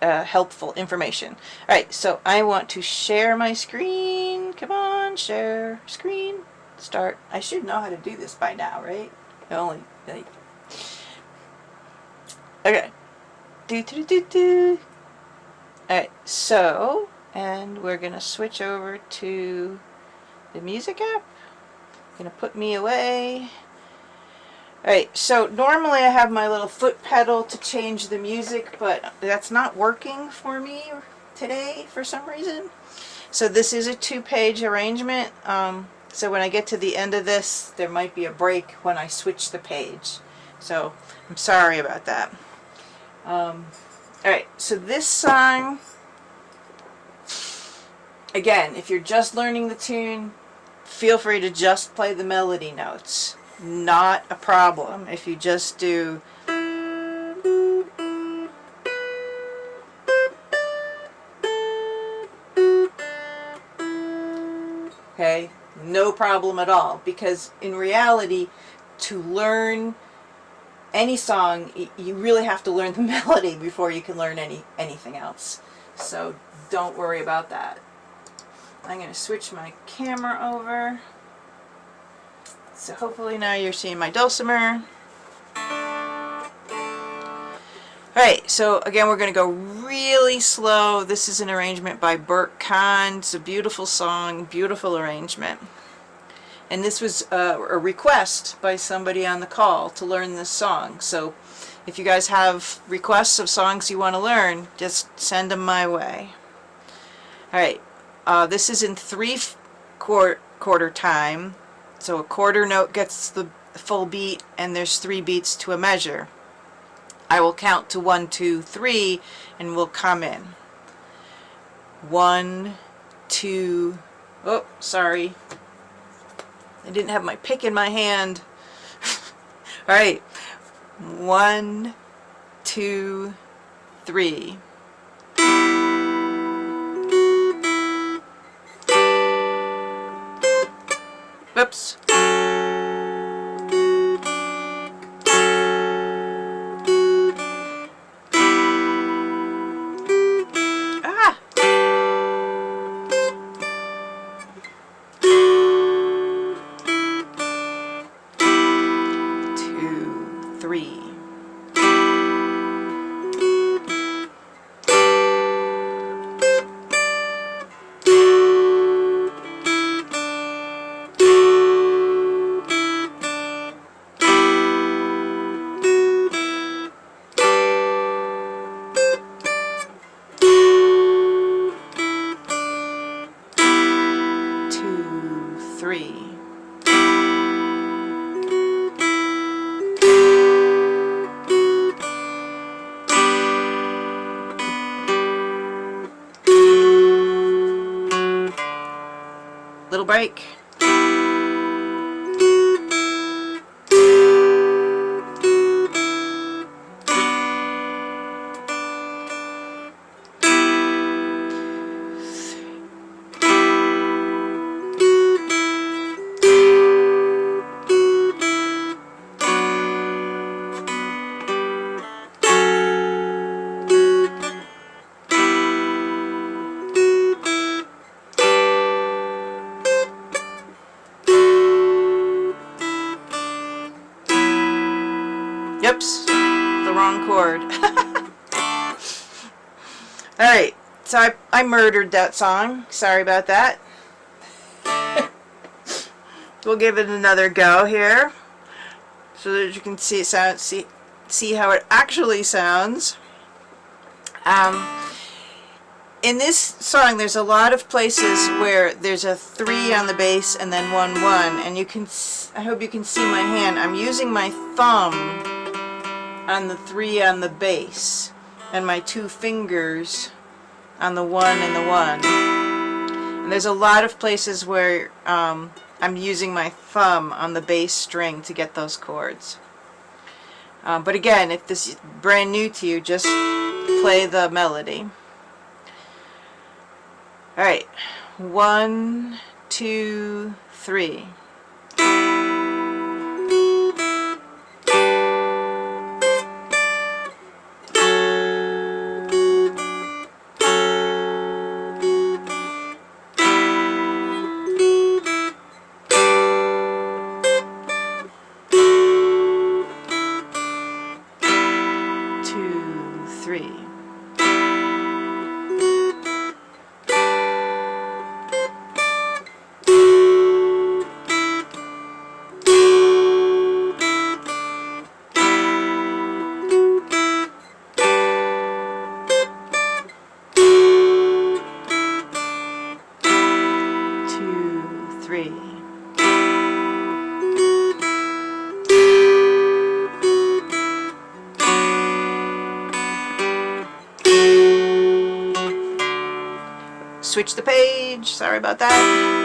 helpful information. Alright, so I want to share my screen. Come on, share screen. Start. I should know how to do this by now, right? Only, like... Okay. Alright, so, and we're going to switch over to the music app. Gonna put me away. Alright, so normally I have my little foot pedal to change the music, but that's not working for me today for some reason. So this is a 2-page arrangement. So when I get to the end of this, there might be a break when I switch the page. So I'm sorry about that. Alright, so this song, again, if you're just learning the tune, feel free to just play the melody notes. Not a problem if you just do... Okay, no problem at all, because in reality, to learn any song, you really have to learn the melody before you can learn anything else. So don't worry about that. I'm going to switch my camera over. So hopefully now you're seeing my dulcimer. Alright, so again we're going to go really slow. This is an arrangement by Burt, Kahn. It's a beautiful song, beautiful arrangement. And this was a request by somebody on the call to learn this song. So if you guys have requests of songs you want to learn, just send them my way. Alright, this is in 3/4 time. So a quarter note gets the full beat, and there's 3 beats to a measure. I will count to 1, 2, 3, and we'll come in. 1, 2, oh, sorry. I didn't have my pick in my hand. Alright. 1, 2, 3. Whoops. Ah! 2, 3. Little break. Yoops, the wrong chord. Alright, so I murdered that song. Sorry about that. We'll give it another go here, so that you can see how it actually sounds. In this song, there's a lot of places where there's a 3 on the bass and then 1, 1, and you can. I hope you can see my hand. I'm using my thumb on the 3 on the bass, and my 2 fingers on the 1 and the 1. And there's a lot of places where I'm using my thumb on the bass string to get those chords. But again, if this is brand new to you, just play the melody. Alright, 1, 2, 3. Switch the page, sorry about that.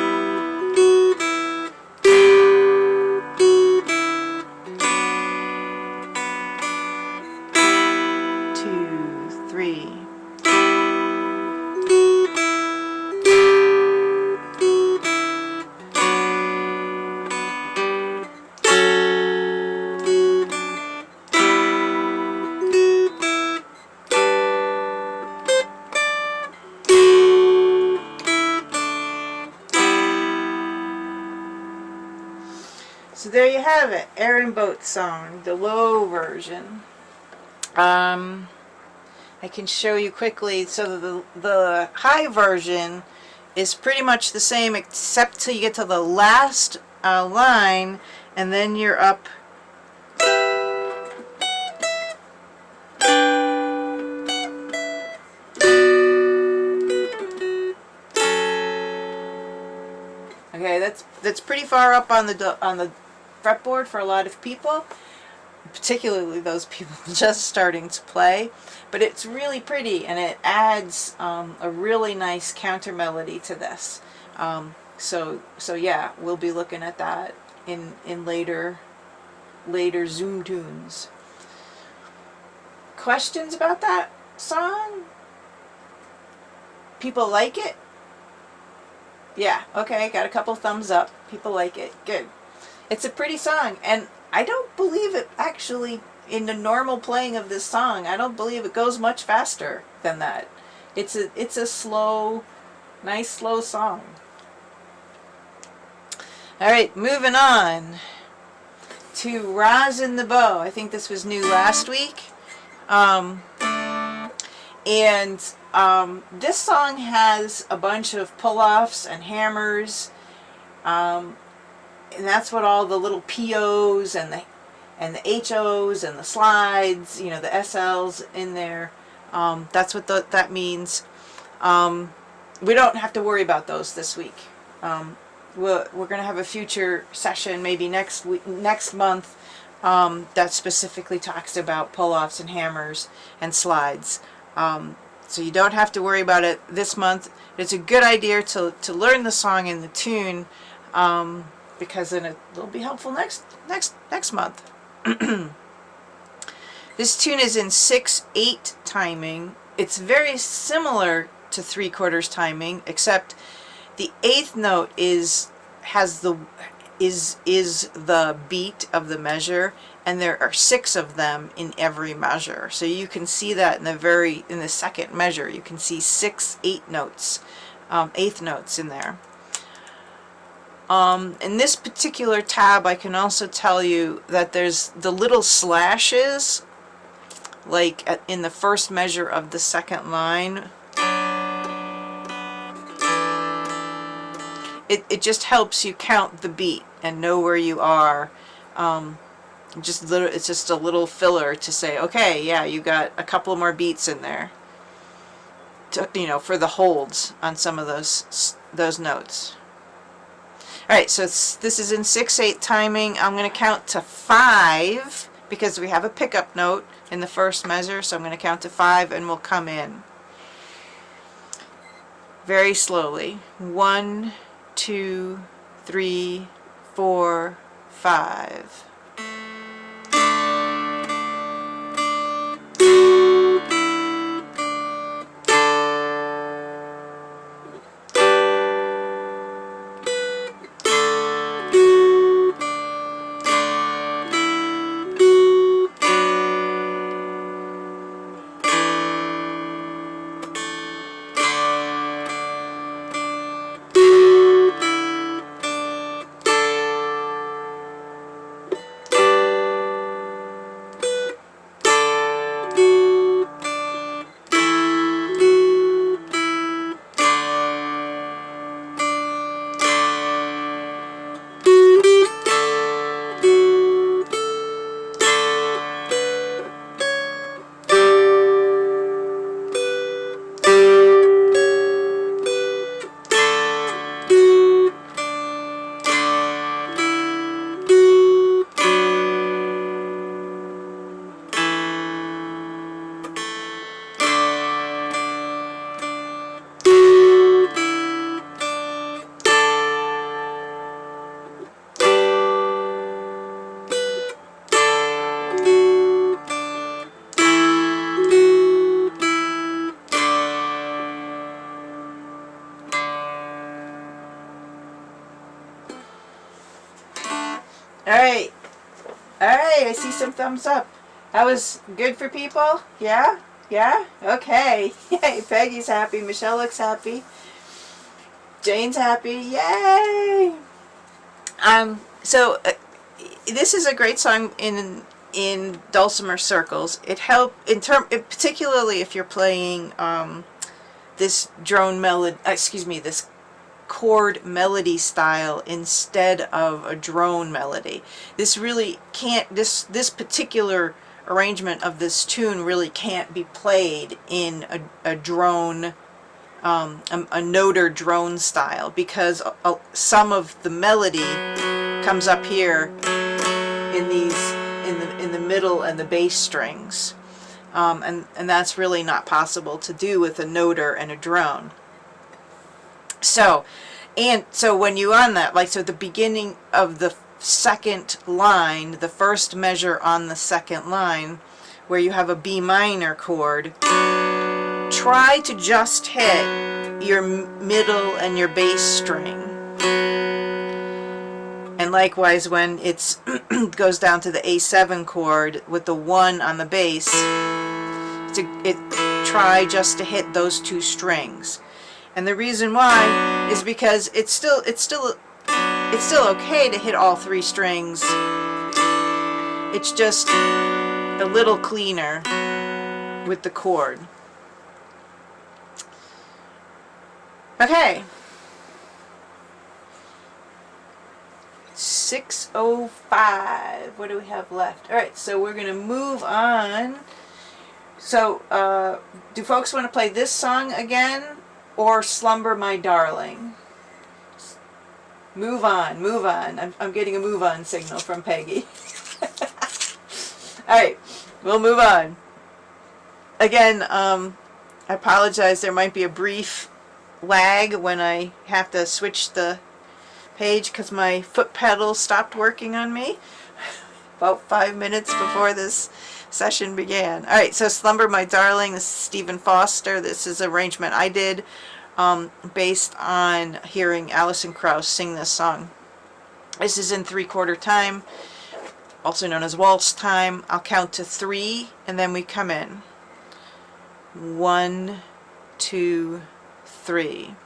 So there you have it, Aran Boat Song, the low version. I can show you quickly. So the high version is pretty much the same, except till you get to the last line, and then you're up. Okay, that's pretty far up on the fretboard for a lot of people, particularly those people just starting to play. But it's really pretty, and it adds a really nice counter melody to this. So yeah, we'll be looking at that in later Zoom tunes. Questions about that song? People like it? Yeah, okay, got a couple thumbs up. People like it. Good. It's a pretty song, and I don't believe it actually, in the normal playing of this song, I don't believe it goes much faster than that. It's a slow, nice slow song. Alright, moving on to Rosin the Beau. I think this was new last week. This song has a bunch of pull-offs and hammers, and that's what all the little POs and the HOs and the slides, you know, the SLs in there, that's what that means. We don't have to worry about those this week. We're going to have a future session, maybe next month, that specifically talks about pull-offs and hammers and slides. So you don't have to worry about it this month. It's a good idea to learn the song and the tune, because then it'll be helpful next month. This tune is in 6/8 timing. It's very similar to 3/4 timing, except the 8th note is the beat of the measure, and there are 6 of them in every measure. So you can see that in the second measure. You can see 6 8 notes, 8th notes in there. In this particular tab, I can also tell you that there's the little slashes, like in the first measure of the second line. It just helps you count the beat and know where you are. It's just a little filler to say, okay, yeah, you got a couple more beats in there, for the holds on some of those notes. All right, so this is in 6/8 timing. I'm going to count to 5 because we have a pickup note in the first measure, so I'm going to count to 5 and we'll come in very slowly. 1, 2, 3, 4, 5. Alright, I see some thumbs up. That was good for people? Yeah? Yeah? Okay. Yay, Peggy's happy. Michelle looks happy. Jane's happy. Yay! This is a great song in dulcimer circles. It particularly if you're playing this drone melody, this chord melody style instead of a drone melody. This really can't, this particular arrangement of this tune really can't be played in a drone, a noter drone style, because some of the melody comes up here in these, in the middle and the bass strings, and that's really not possible to do with a noter and a drone. So when you on that, like, so at the beginning of the second line, the first measure on the second line, where you have a B minor chord, try to just hit your middle and your bass string. And likewise, when it's goes down to the A7 chord with the 1 on the bass, try just to hit those two strings. And the reason why is because it's still okay to hit all three strings. It's just a little cleaner with the chord. Okay. 6:05. What do we have left? All right, so we're going to move on. So, do folks want to play this song again, or Slumber My Darling? Move on, move on. I'm getting a move on signal from Peggy. All right, we'll move on. Again, I apologize. There might be a brief lag when I have to switch the page because my foot pedal stopped working on me about 5 minutes before this session began. Alright, so Slumber My Darling, this is Stephen Foster. This is an arrangement I did based on hearing Alison Krauss sing this song. This is in 3/4 time, also known as waltz time. I'll count to 3 and then we come in. 1, 2, 3.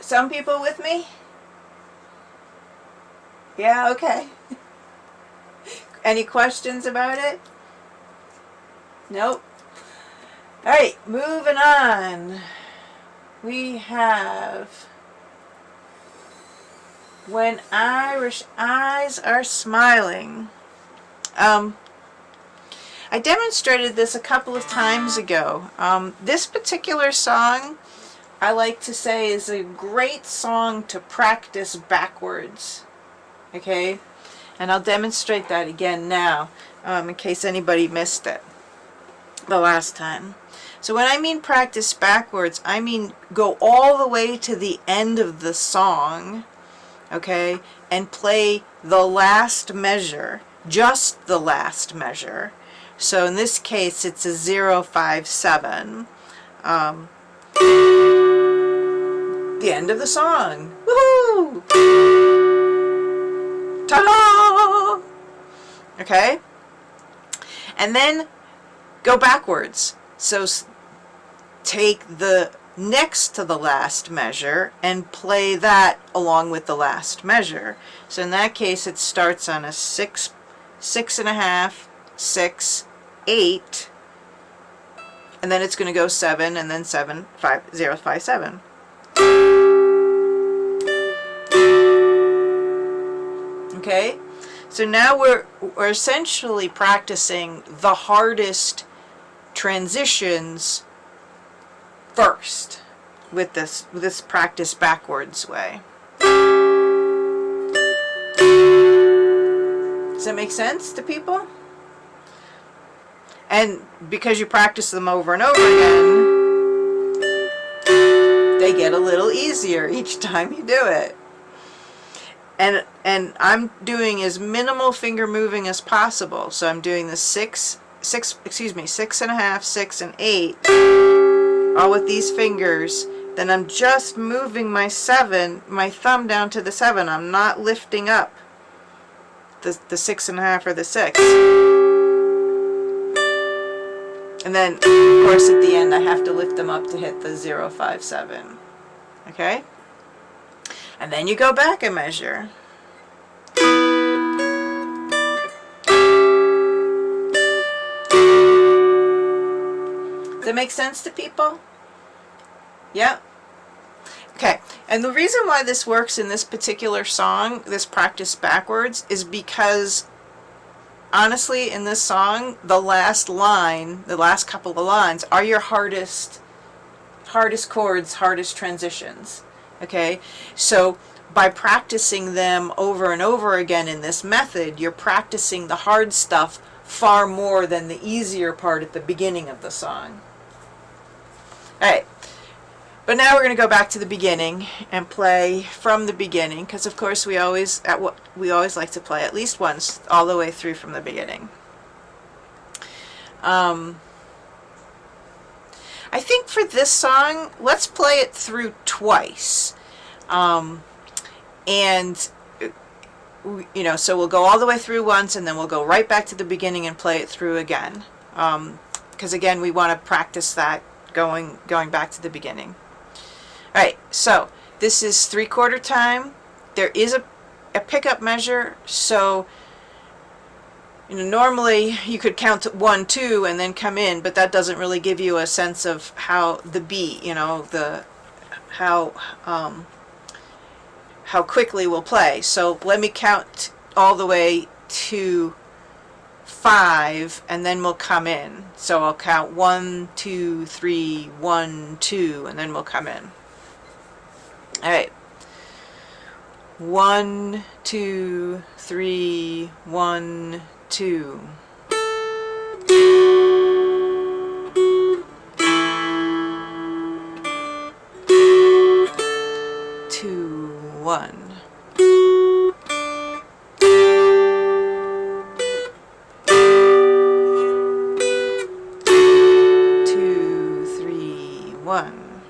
Some people with me? Yeah, okay. Any questions about it? Nope. Alright, moving on. We have When Irish Eyes Are Smiling. I demonstrated this a couple of times ago. This particular song, I like to say, is a great song to practice backwards. Okay? And I'll demonstrate that again now, in case anybody missed it the last time. So when I mean practice backwards, I mean go all the way to the end of the song, okay, and play the last measure, just the last measure. So in this case, it's a 0, 5, 7. The end of the song. Woohoo! Ta-da! Okay? And then go backwards. So take the next to the last measure and play that along with the last measure. So in that case, it starts on a 6, 6.5, 6, 8, and then it's going to go 7, and then 7, 5, 0, 5, 7. Okay, so now we're essentially practicing the hardest transitions first with this practice backwards way. Does that make sense to people? And because you practice them over and over again, they get a little easier each time you do it. And I'm doing as minimal finger moving as possible. So I'm doing the 6.5, 6, and 8, all with these fingers. Then I'm just moving my 7, my thumb down to the 7. I'm not lifting up the 6.5 or the 6. And then, of course, at the end, I have to lift them up to hit the 0, 5, 7. Okay? And then you go back a measure. Does that make sense to people? Yeah? Okay. And the reason why this works in this particular song, this practice backwards, is because honestly, in this song, the last line, the last couple of lines are your hardest chords, hardest transitions. Okay, so by practicing them over and over again in this method, you're practicing the hard stuff far more than the easier part at the beginning of the song. Alright, but now we're going to go back to the beginning and play from the beginning, because of course we always like to play at least once all the way through from the beginning. I think for this song, let's play it through twice. And, you know, so we'll go all the way through once, and then we'll go right back to the beginning and play it through again. Because again, we want to practice that going back to the beginning. Alright, so this is 3/4 time. There is a pickup measure, so you know, normally you could count to 1, 2 and then come in, but that doesn't really give you a sense of how the beat, you know, how quickly we'll play. So let me count all the way to 5 and then we'll come in. So I'll count 1, 2, 3, 1, 2, and then we'll come in. Alright. 1, 2, 3, 1, 2. 2, 1. 2, 3, 1. 2, 3, 1, 2.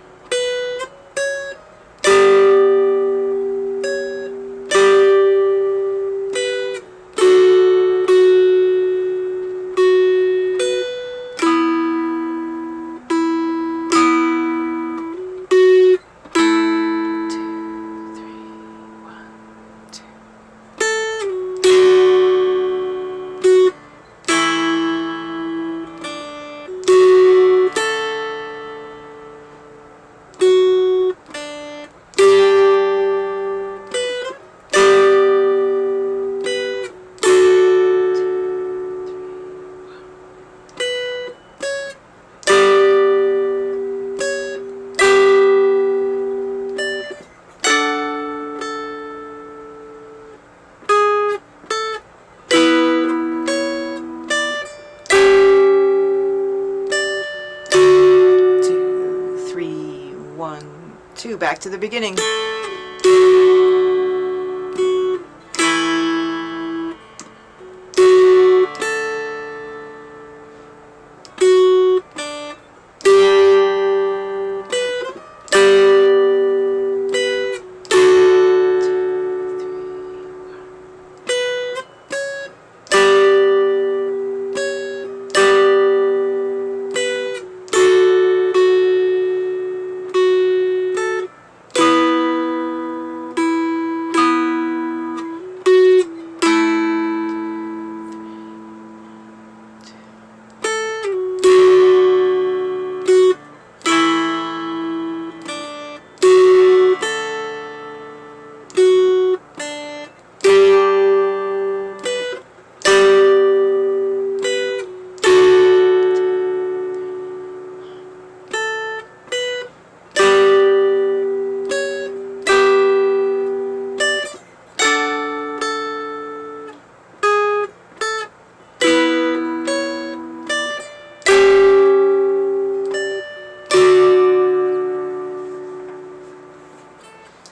2, back to the beginning.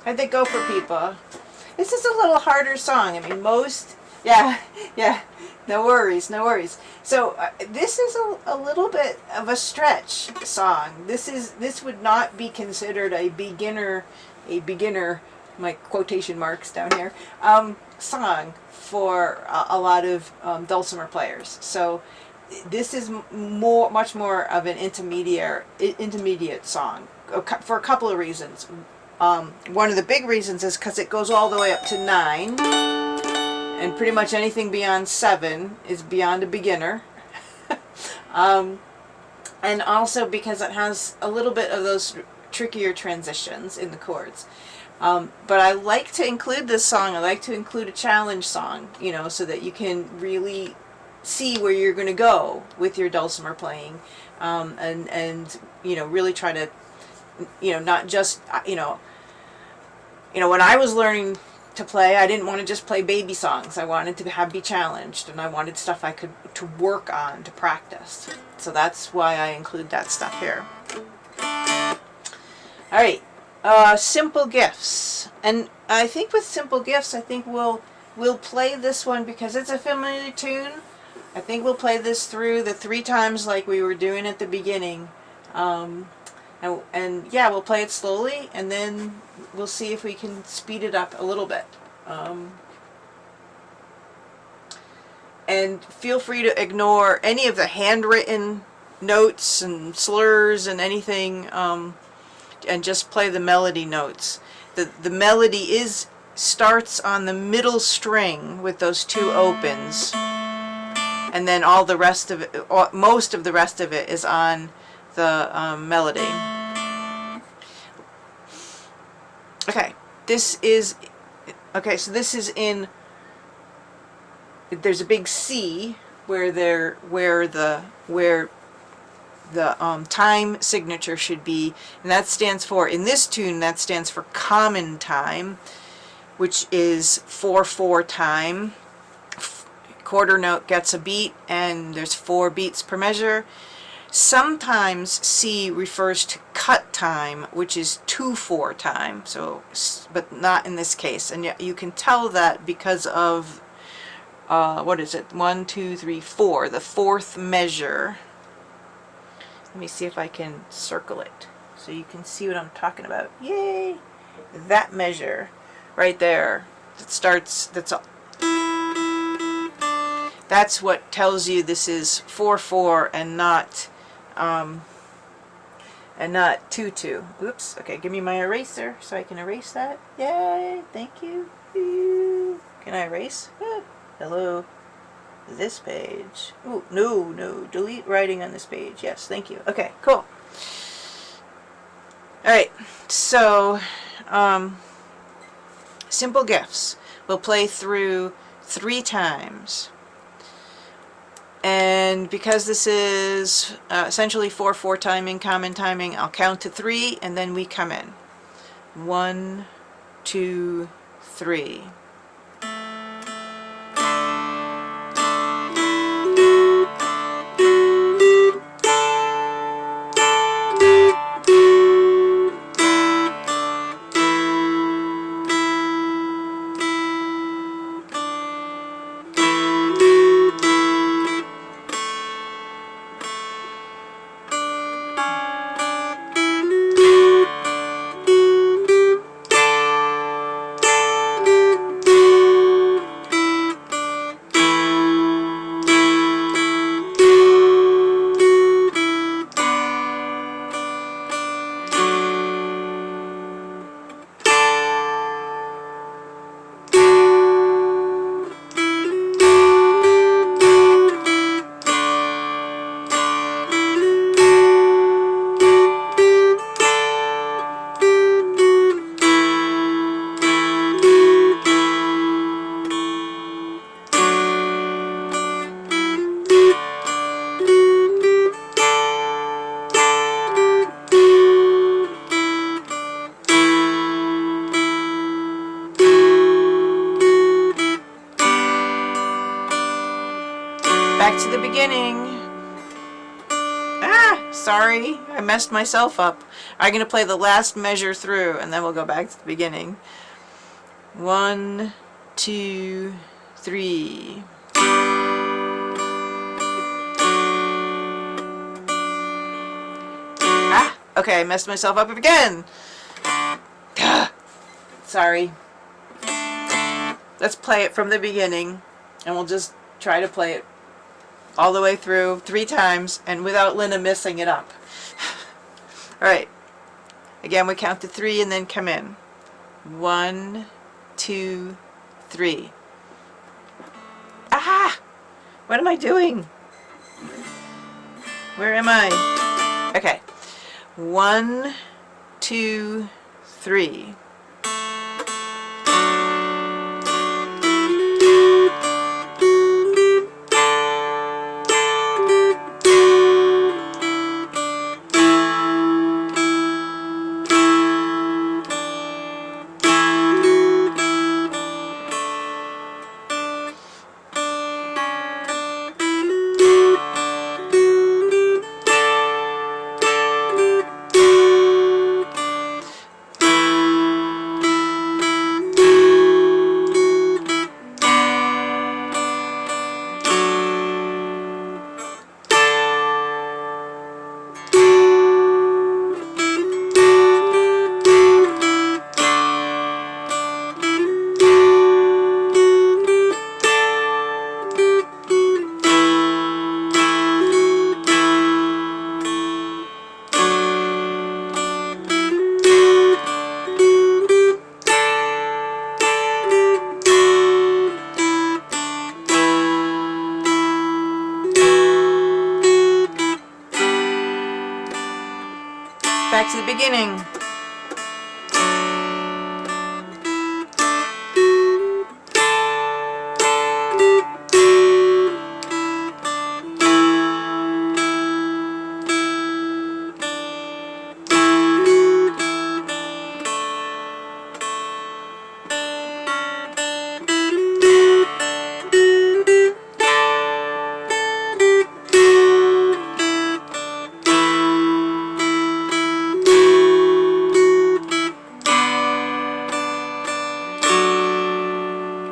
How'd they go for people? This is a little harder song. I mean, yeah, no worries, no worries. So this is a little bit of a stretch song. This would not be considered a beginner, my quotation marks down here, song for a lot of dulcimer players. So this is much more of an intermediate song for a couple of reasons. One of the big reasons is because it goes all the way up to 9, and pretty much anything beyond 7 is beyond a beginner. And also because it has a little bit of those trickier transitions in the chords. But I like to include this song, I like to include a challenge song, you know, so that you can really see where you're going to go with your dulcimer playing, and you know, really try to, you know, not just, you know, when I was learning to play, I didn't want to just play baby songs. I wanted to be challenged, and I wanted stuff I could to work on, to practice. So that's why I include that stuff here. All right, simple gifts, and I think with simple gifts, I think we'll play this one because it's a familiar tune. I think we'll play this through the 3 times like we were doing at the beginning. And yeah, we'll play it slowly, and then we'll see if we can speed it up a little bit. And feel free to ignore any of the handwritten notes and slurs and anything, and just play the melody notes. The melody starts on the middle string with those 2 opens, and then all the rest of it, most of the rest of it, is on the melody. Okay, so this is in, there's a big C where the time signature should be, and that stands for, in this tune, that stands for common time, which is 4/4 time. Quarter note gets a beat, and there's 4 beats per measure. Sometimes C refers to cut time, which is 2/4 time. So, but not in this case, and you can tell that because of what is it? 1, 2, 3, 4. The 4th measure. Let me see if I can circle it so you can see what I'm talking about. Yay! That measure right there. That starts. That's what tells you this is 4/4 and not 2/2. Oops. Okay, give me my eraser so I can erase that. Yay! Thank you. Can I erase? Hello. This page. Ooh, no. Delete writing on this page. Yes, thank you. Okay, cool. Alright, so simple gifts. We'll play through 3 times. And because this is essentially 4/4 timing, common timing, I'll count to 3 and then we come in. 1, 2, 3. back to the beginning. Ah, sorry, I messed myself up. I'm going to play the last measure through, and then we'll go back to the beginning. 1, 2, 3. Ah, okay, I messed myself up again. Sorry. Let's play it from the beginning, and we'll just try to play it all the way through 3 times and without Lynna messing it up. Alright. Again, we count to 3 and then come in. 1, 2, 3. Ah! What am I doing? Where am I? Okay. 1, 2, 3. Back to the beginning.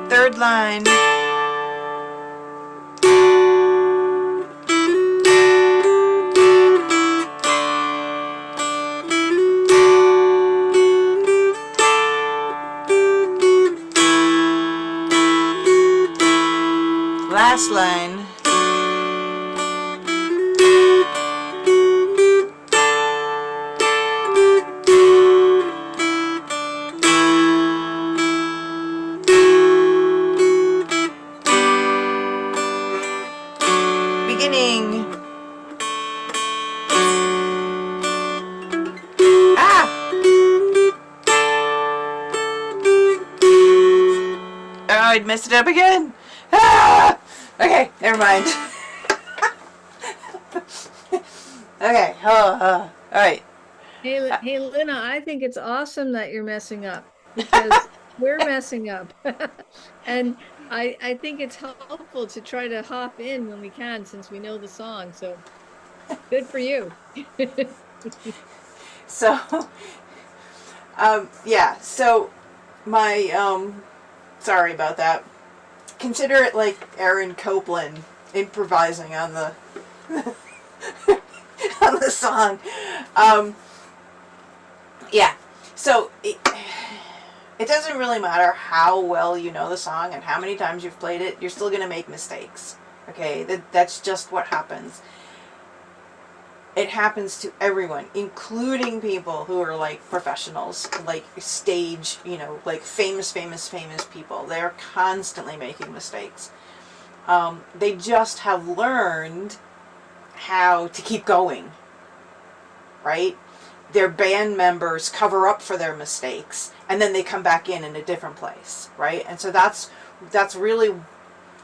Third line. Last line. Beginning. Ah! Oh, I messed it up again. Ah! Okay, never mind. Okay, alright. Hey, Lynna, I think it's awesome that you're messing up because we're messing up. And I think it's helpful to try to hop in when we can since we know the song. So good for you. So, yeah, so my, sorry about that. Consider it like Aran Copeland improvising on the on the song. Yeah, so it doesn't really matter how well you know the song and how many times you've played it, you're still going to make mistakes. Okay, that's just what happens. It happens to everyone, including people who are like professionals, like stage, you know, like famous people. They're constantly making mistakes. They just have learned how to keep going, right? Their band members cover up for their mistakes, and then they come back in a different place, right? And so that's really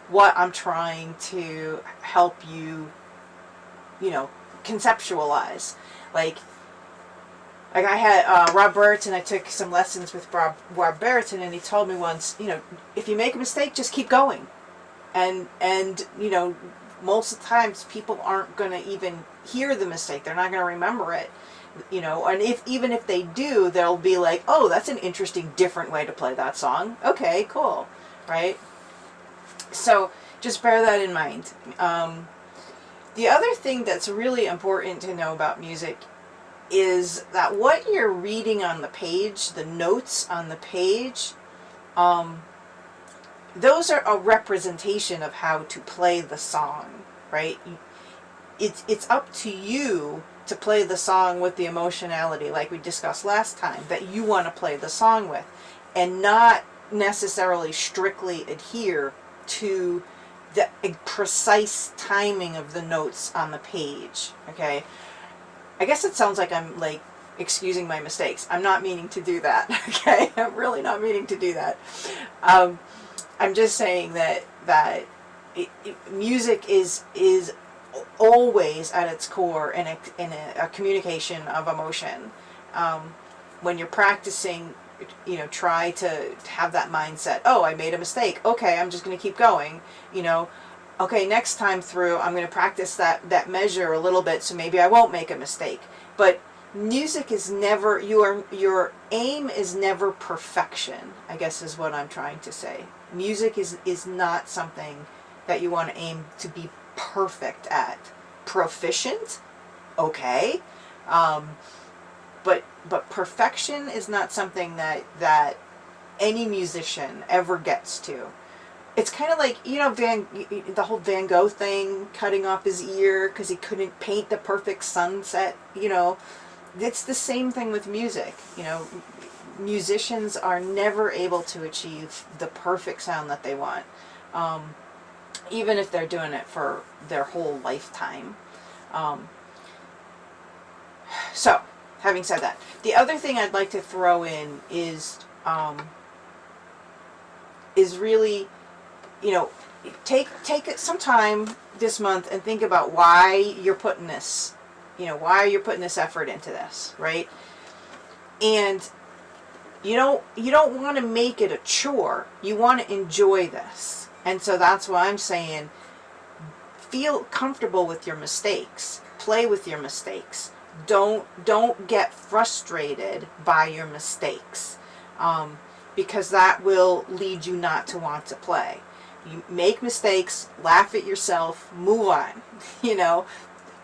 what I'm trying to help you, you know, conceptualize. Like I had Rob Brereton. I took some lessons with Rob Brereton, and he told me once, you know, if you make a mistake, just keep going, and you know, most of the times people aren't going to even hear the mistake. They're not going to remember it. And even if they do, they'll be like, oh, that's an interesting, different way to play that song. Okay, cool, right? So just bear that in mind. The other thing that's really important to know about music is that what you're reading on the page, the notes on the page, those are a representation of how to play the song, right? It's up to you to play the song with the emotionality, like we discussed last time, that you want to play the song with, and not necessarily strictly adhere to the precise timing of the notes on the page, okay? I guess it sounds like I'm like excusing my mistakes. I'm not meaning to do that, okay? I'm really not meaning to do that. I'm just saying that music is always at its core in a communication of emotion. When you're practicing, try to have that mindset. Oh, I made a mistake. Okay, I'm just going to keep going. Okay, next time through, I'm going to practice that measure a little bit, so maybe I won't make a mistake. But music is never, your aim is never perfection, I guess is what I'm trying to say. Music is not something that you want to aim to be perfect at. Proficient, okay, but perfection is not something that any musician ever gets to. It's kind of like, the whole Van Gogh thing, cutting off his ear because he couldn't paint the perfect sunset. It's the same thing with music. Musicians are never able to achieve the perfect sound that they want, even if they're doing it for their whole lifetime. So, having said that, the other thing I'd like to throw in is really, take some time this month and think about why you're putting this, why you're putting this effort into this, right? And you don't want to make it a chore. You want to enjoy this. And so that's why I'm saying, feel comfortable with your mistakes. Play with your mistakes. Don't get frustrated by your mistakes, because that will lead you not to want to play. You make mistakes, laugh at yourself, move on.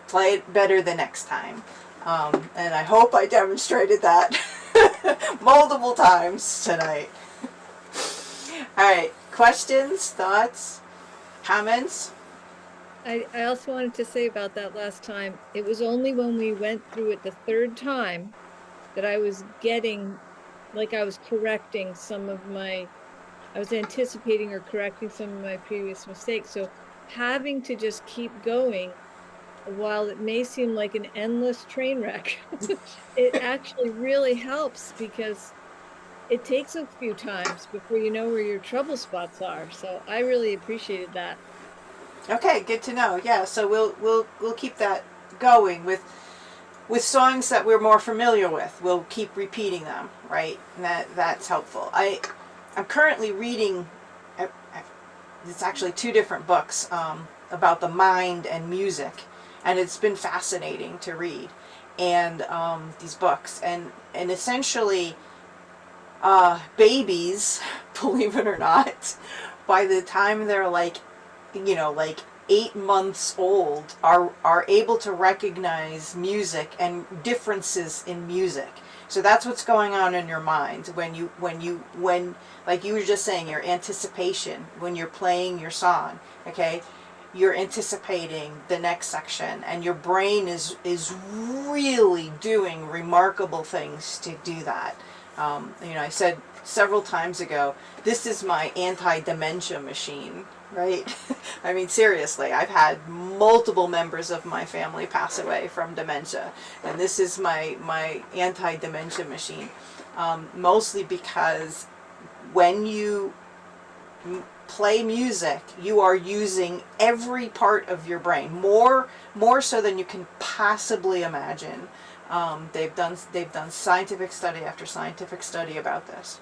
Play it better the next time. And I hope I demonstrated that multiple times tonight. All right, questions, thoughts, comments? I also wanted to say about that last time, it was only when we went through it the third time that I was getting, like I was correcting I was anticipating or correcting some of my previous mistakes. So having to just keep going, while it may seem like an endless train wreck, it actually really helps, because it takes a few times before you know where your trouble spots are. So I really appreciated that. Okay, good to know. Yeah, so we'll keep that going with songs that we're more familiar with. We'll keep repeating them, right? And that's helpful. I'm currently reading. It's actually 2 different books about the mind and music, and it's been fascinating to read. And these books, and essentially, babies, believe it or not, by the time they're like 8 months old, are able to recognize music and differences in music. So that's what's going on in your mind when like you were just saying, your anticipation when you're playing your song, okay? You're anticipating the next section, and your brain is really doing remarkable things to do that. I said several times ago, this is my anti-dementia machine, right? I mean, seriously, I've had multiple members of my family pass away from dementia, and this is my anti-dementia machine, mostly because when you play music, you are using every part of your brain, more so than you can possibly imagine. They've done scientific study after scientific study about this.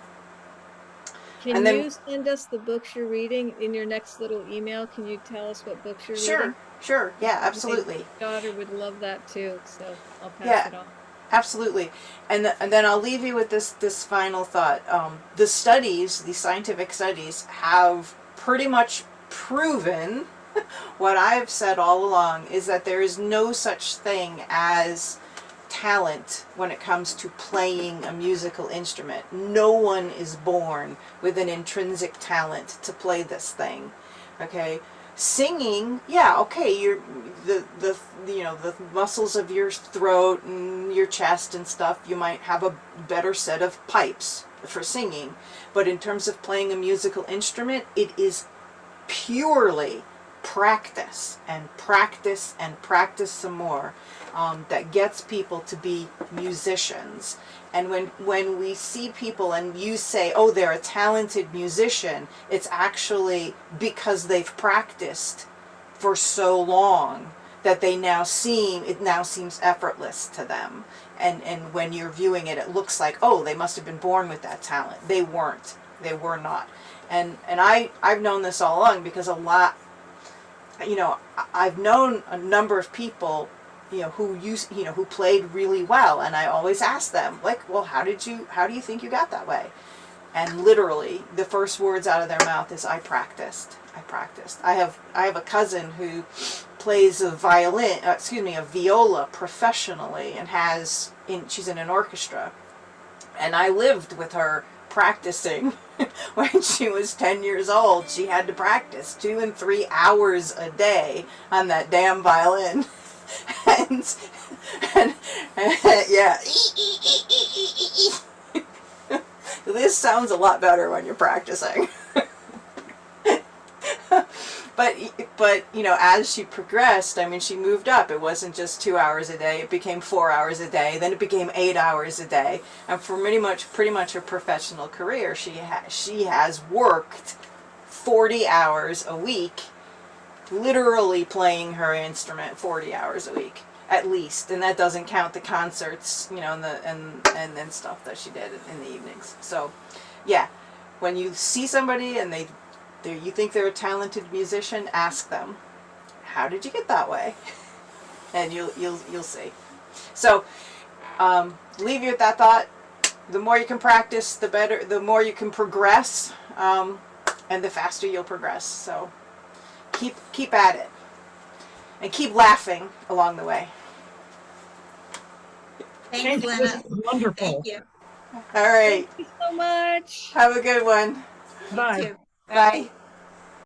Can And then, you send us the books you're reading in your next little email? Can you tell us what books you're sure, reading? sure, yeah, My absolutely. daughter would love that too, so I'll pass Yeah, it on. absolutely. And then I'll leave you with this final thought. The studies, the scientific studies, have pretty much proven what I've said all along is that there is no such thing as talent when it comes to playing a musical instrument. No one is born with an intrinsic talent to play this thing. Okay? Singing, yeah, okay, you're the you know, the muscles of your throat and your chest and stuff, you might have a better set of pipes for singing. But in terms of playing a musical instrument, it is purely practice and practice and practice some more, that gets people to be musicians. And when we see people and you say, oh, they're a talented musician, it's actually because they've practiced for so long that it now seems effortless to them. And when you're viewing it, it looks like, oh, they must have been born with that talent. They weren't. They were not. And I've known this all along because a lot, I've known a number of people, who played really well, and I always ask them, like, well, how do you think you got that way? And literally the first words out of their mouth is, I practiced. I have a cousin who plays a viola professionally, and she's in an orchestra, and I lived with her practicing when she was 10 years old. She had to practice 2 and 3 hours a day on that damn violin. and, and yeah. This sounds a lot better when you're practicing. But as she progressed, I mean, she moved up. It wasn't just 2 hours a day. It became 4 hours a day. Then it became 8 hours a day. And for pretty much her professional career, she has worked 40 hours a week, literally playing her instrument 40 hours a week at least. And that doesn't count the concerts, and stuff that she did in the evenings. So, yeah, when you see somebody and you think they're a talented musician, ask them, how did you get that way? And you'll see. So, leave you with that thought. The more you can practice, the better. The more you can progress, and the faster you'll progress. So, keep at it, and keep laughing along the way. Thank Thanks, you. This Lynna. is wonderful. Thank you. All right. Thank you so much. Have a good one. You Bye. too. Bye.